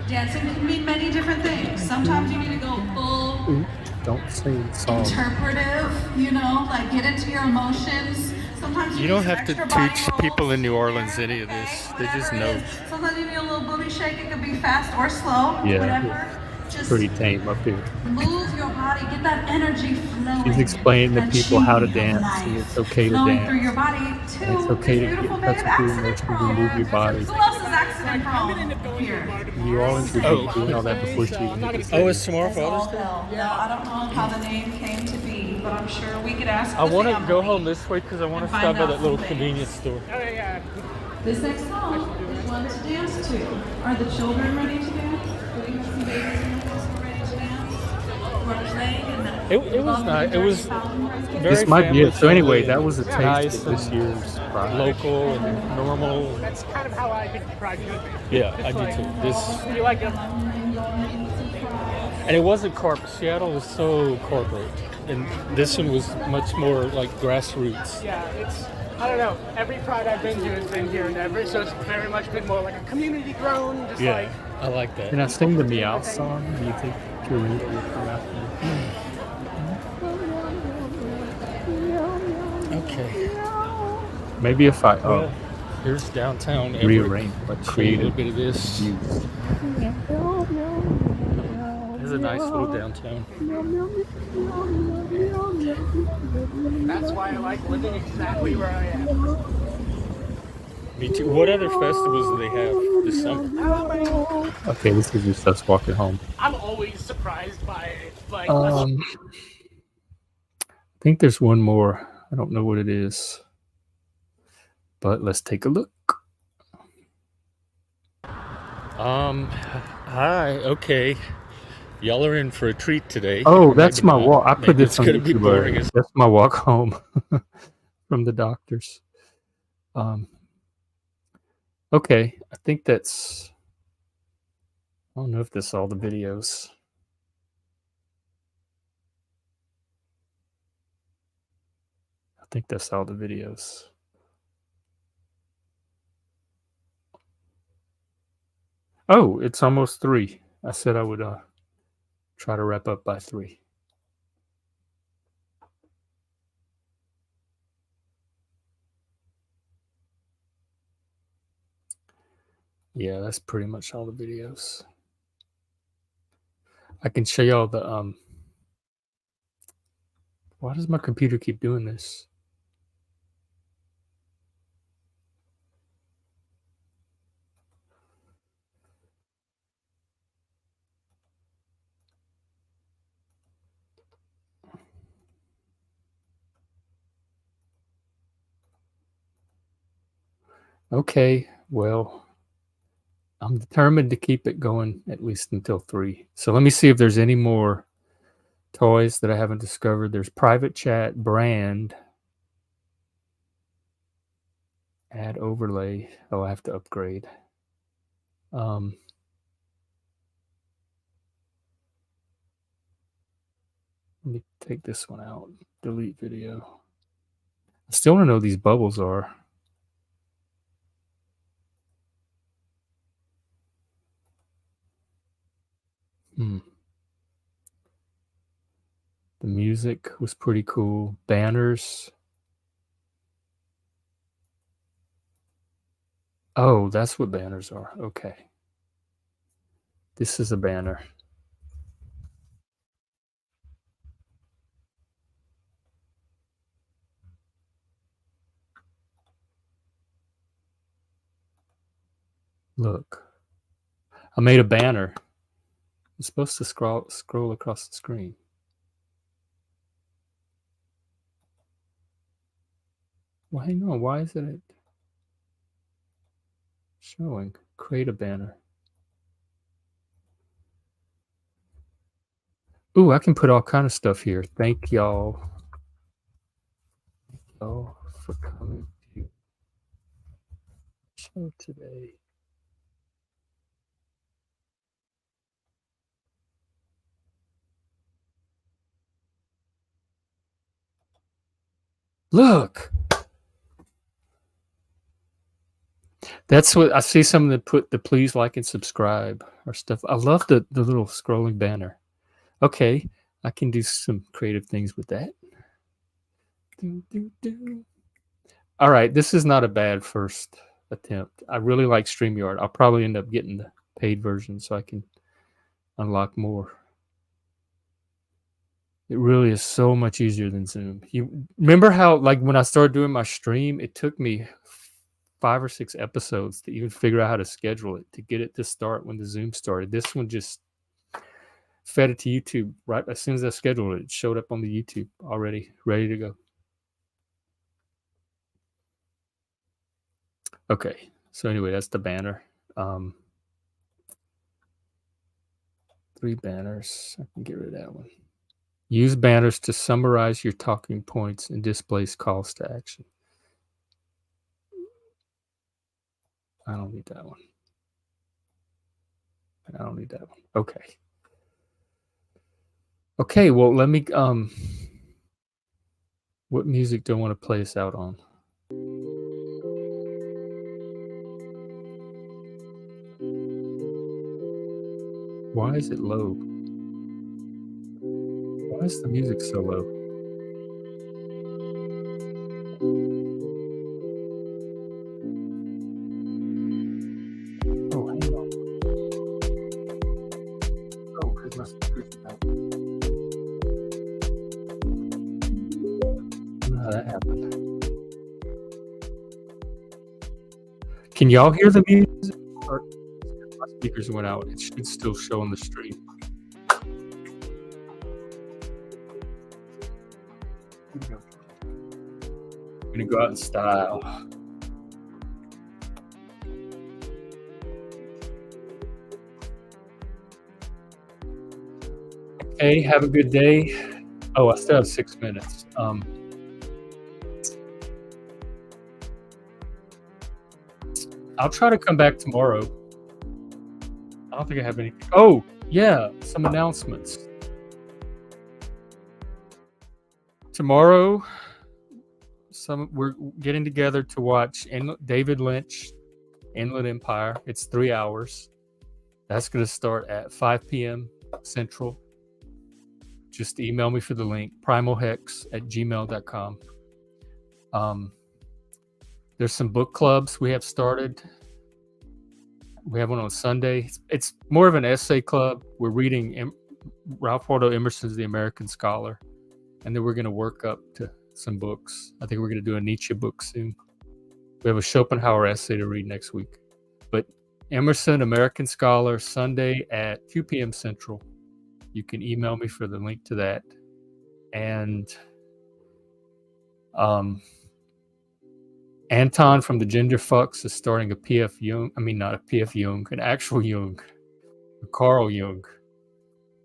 dancing can mean many different things. Sometimes you need to go full Ooh, don't sing songs. interpretive, you know, like get into your emotions. Sometimes You don't need some have to extra body teach people in New rolls, Orleans any of this. They just whatever it know. is. Sometimes you need a little booty shake. It could be fast or slow, Yeah. whatever. Just Pretty tame up here. move your body, get that energy flowing. She's explaining to that people how to chi of dance, life and it's okay to flowing dance. through your body too. And it's okay to beautiful get in touch babe, with your accident emotions and prone. move your body. Who else is accident prone here? New Orleans would be doing all that before she even did this. Oh, it's tomorrow That's all Father's Day? hell. Now, I don't know how the name came to be, but I'm sure we could ask I the want to family. go home this way because I want to and stop find at out that little someday. convenience store. Oh, yeah. This next song is one to dance to. Are the children ready to dance? Do we have some babies in the house who are ready to dance? Who are playing in the It was lovely nice. It dirty was fountain right there? very This might be it. So anyway, family-friendly that was a taste nice of this and year's prize. local and normal. That's kind of how I think Pride should be. Yeah, I do too. This You like them? and it wasn't corporate. Seattle was so corporate, and this one was much more like grassroots. Yeah, it's, I don't know. Every Pride I've been to has been here and ever, so it's very much been more like a community grown, just like, I like that. Can I sing the Meow song? Do you think Karina will come after me? Okay. Maybe if I Well, here's downtown. Everett. rearrange, like Create a little creative bit of this. views. There's a nice little downtown. that's why I like living exactly where I am. Me too. What other festivals do they have this summer? Okay, this is just us walking home. I'm always surprised by, like, I think there's one more. I don't know what it is, but let's take a look. Hi. Okay. Y'all are in for a treat today. Oh, Or that's maybe my not. walk. I put Maybe this it's on gonna be YouTube boring already. as. That's my walk home from the doctor's. Okay, I think that's. I don't know if that's all the videos. I think that's all the videos. Oh, it's almost 3. I said I would try to wrap up by 3. Yeah, that's pretty much all the videos. I can show y'all the why does my computer keep doing this? Okay, well, I'm determined to keep it going at least until 3. So let me see if there's any more toys that I haven't discovered. There's private chat, brand, add overlay. Oh, I have to upgrade. Let me take this one out. Delete video. I still don't know what these bubbles are. The music was pretty cool. Banners. Oh, that's what banners are. Okay. This is a banner. Look. I made a banner. I'm supposed to scroll across the screen. Well, hang on. Why isn't it showing? Create a banner. Ooh, I can put all kind of stuff here. Thank y'all for coming to the show today. Look. That's what I see. Some that put the please like and subscribe or stuff. I love the little scrolling banner. Okay, I can do some creative things with that. All right, this is not a bad first attempt. I really like StreamYard. I'll probably end up getting the paid version so I can unlock more. It really is so much easier than Zoom. You remember how, like, when I started doing my stream, it took me 5 or 6 episodes to even figure out how to schedule it, to get it to start when the Zoom started. This one just fed it to YouTube right as soon as I scheduled it. It showed up on the YouTube already, ready to go. Okay, so anyway, that's the banner. 3 banners. I can get rid of that one. Use banners to summarize your talking points and displays calls to action. I don't need that one. I don't need that one. Okay. Okay, well, let me what music do I want to play us out on? Why is it low? Why is the music so low? Oh, hang on. Oh, because my speaker's out. I don't know how that happened. Can y'all hear the music? Or my speakers went out. It should still show on the stream. I'm gonna go out in style. Okay, have a good day. Oh, I still have 6 minutes. I'll try to come back tomorrow. I don't think I have anything. Oh, yeah, some announcements. Tomorrow, we're getting together to watch David Lynch, Inland Empire. It's 3 hours. That's going to start at 5 p.m. Central. Just email me for the link, primalhex@gmail.com. There's some book clubs we have started. We have one on Sunday. It's more of an essay club. We're reading Ralph Waldo Emerson's The American Scholar, and then we're going to work up to some books. I think we're going to do a Nietzsche book soon. We have a Schopenhauer essay to read next week. But Emerson, American Scholar, Sunday at 2 p.m. Central. You can email me for the link to that. And Anton from the Ginger Fucks is starting a P.F. Jung, not a P.F. Jung, an actual Jung, a Carl Jung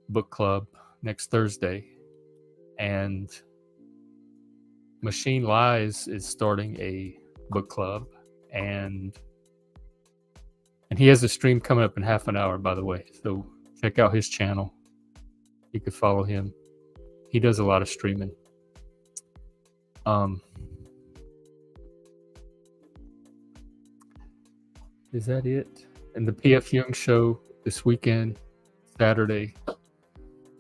book club next Thursday. And Machine Lies is starting a book club, and he has a stream coming up in half an hour, by the way. So check out his channel. You could follow him. He does a lot of streaming. Is that it? And the P.F. Jung show this weekend, Saturday,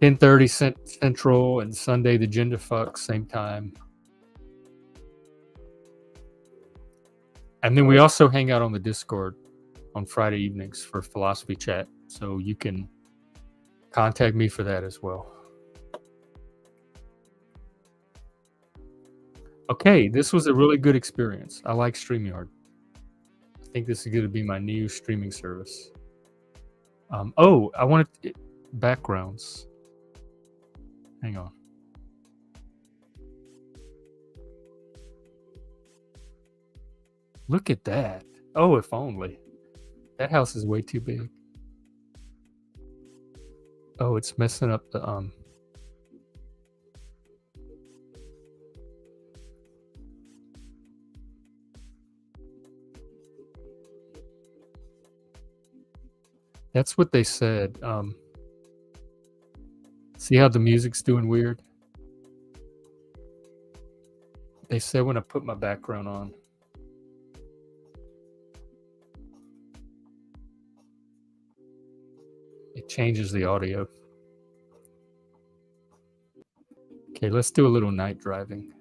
10:30 Central, and Sunday the Gender Fuck, same time. And then we also hang out on the Discord on Friday evenings for philosophy chat, so you can contact me for that as well. Okay, this was a really good experience. I like StreamYard. I think this is going to be my new streaming service. I wanted backgrounds. Hang on. Look at that. Oh, if only. That house is way too big. Oh, it's messing up the That's what they said. See how the music's doing weird? They said when I put my background on. It changes the audio. Okay, let's do a little night driving.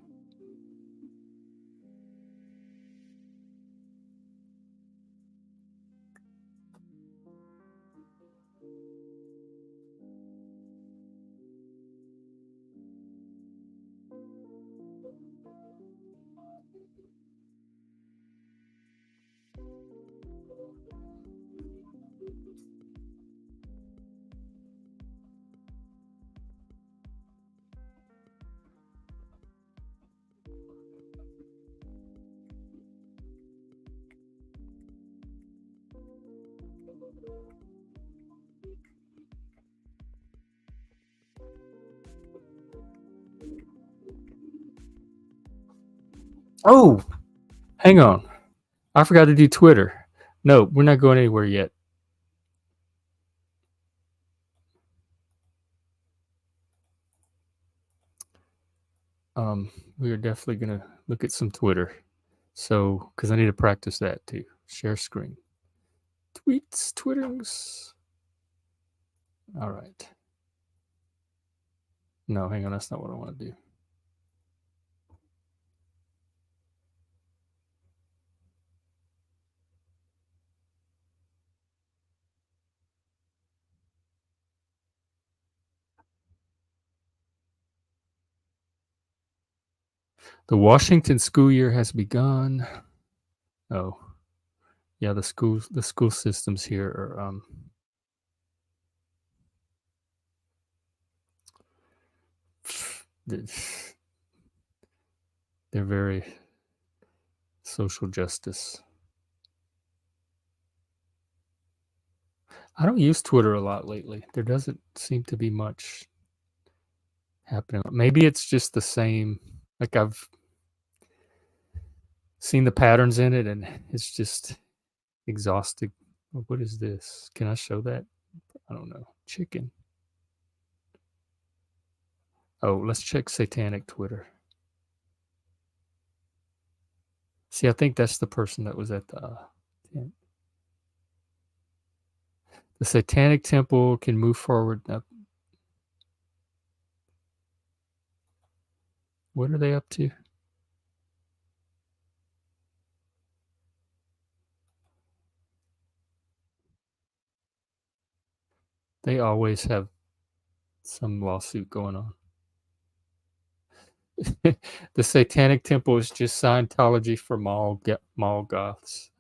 Oh, hang on. I forgot to do Twitter. No, we're not going anywhere yet. We are definitely going to look at some Twitter. So, because I need to practice that too. Share screen. Tweets, Twitterings. All right. No, hang on. That's not what I want to do. The Washington school year has begun. Oh, yeah. The school systems here are they're very social justice. I don't use Twitter a lot lately. There doesn't seem to be much happening. Maybe it's just the same. Like I've seen the patterns in it, and it's just exhausting. What is this? Can I show that? I don't know. Chicken. Oh, let's check satanic Twitter. See, I think that's the person that was at the tent. The satanic temple can move forward. Now, what are they up to? They always have some lawsuit going on. The satanic temple is just Scientology for mall goths.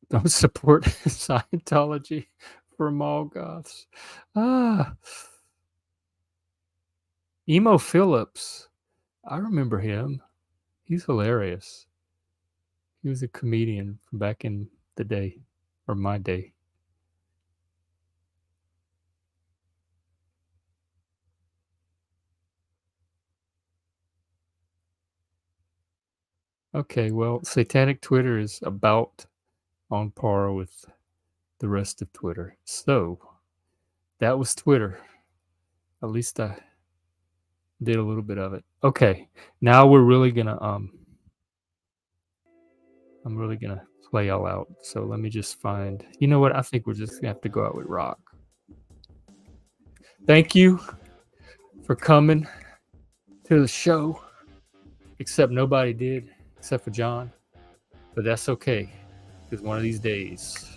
Don't support Scientology for mall goths. Emo Phillips. I remember him. He's hilarious. He was a comedian from back in the day, or my day. Okay, well, satanic Twitter is about on par with the rest of Twitter. So that was Twitter. At least I did a little bit of it. Okay, now we're really gonna I'm really gonna play all out. So let me just find. You know what? I think we're just gonna have to go out with rock. Thank you for coming to the show. Except nobody did, except for John. But that's okay, because one of these days.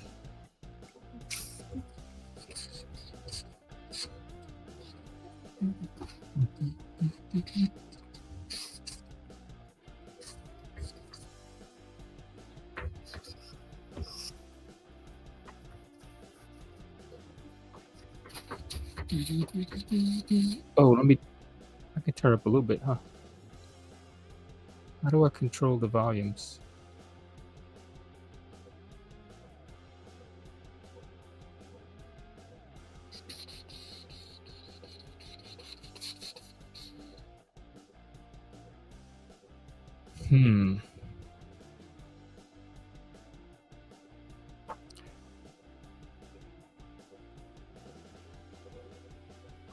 Oh, I can turn up a little bit, huh? How do I control the volumes?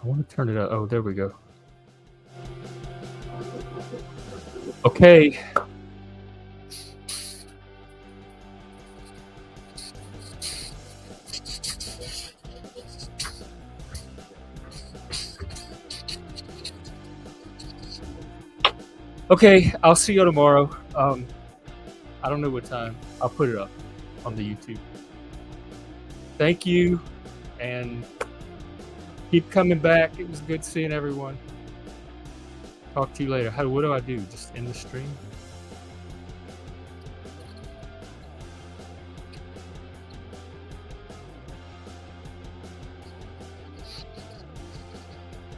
I want to turn it up. Oh, there we go. Okay. Okay, I'll see you tomorrow. I don't know what time. I'll put it up on the YouTube. Thank you, and keep coming back. It was good seeing everyone. Talk to you later. What do I do? Just end the stream?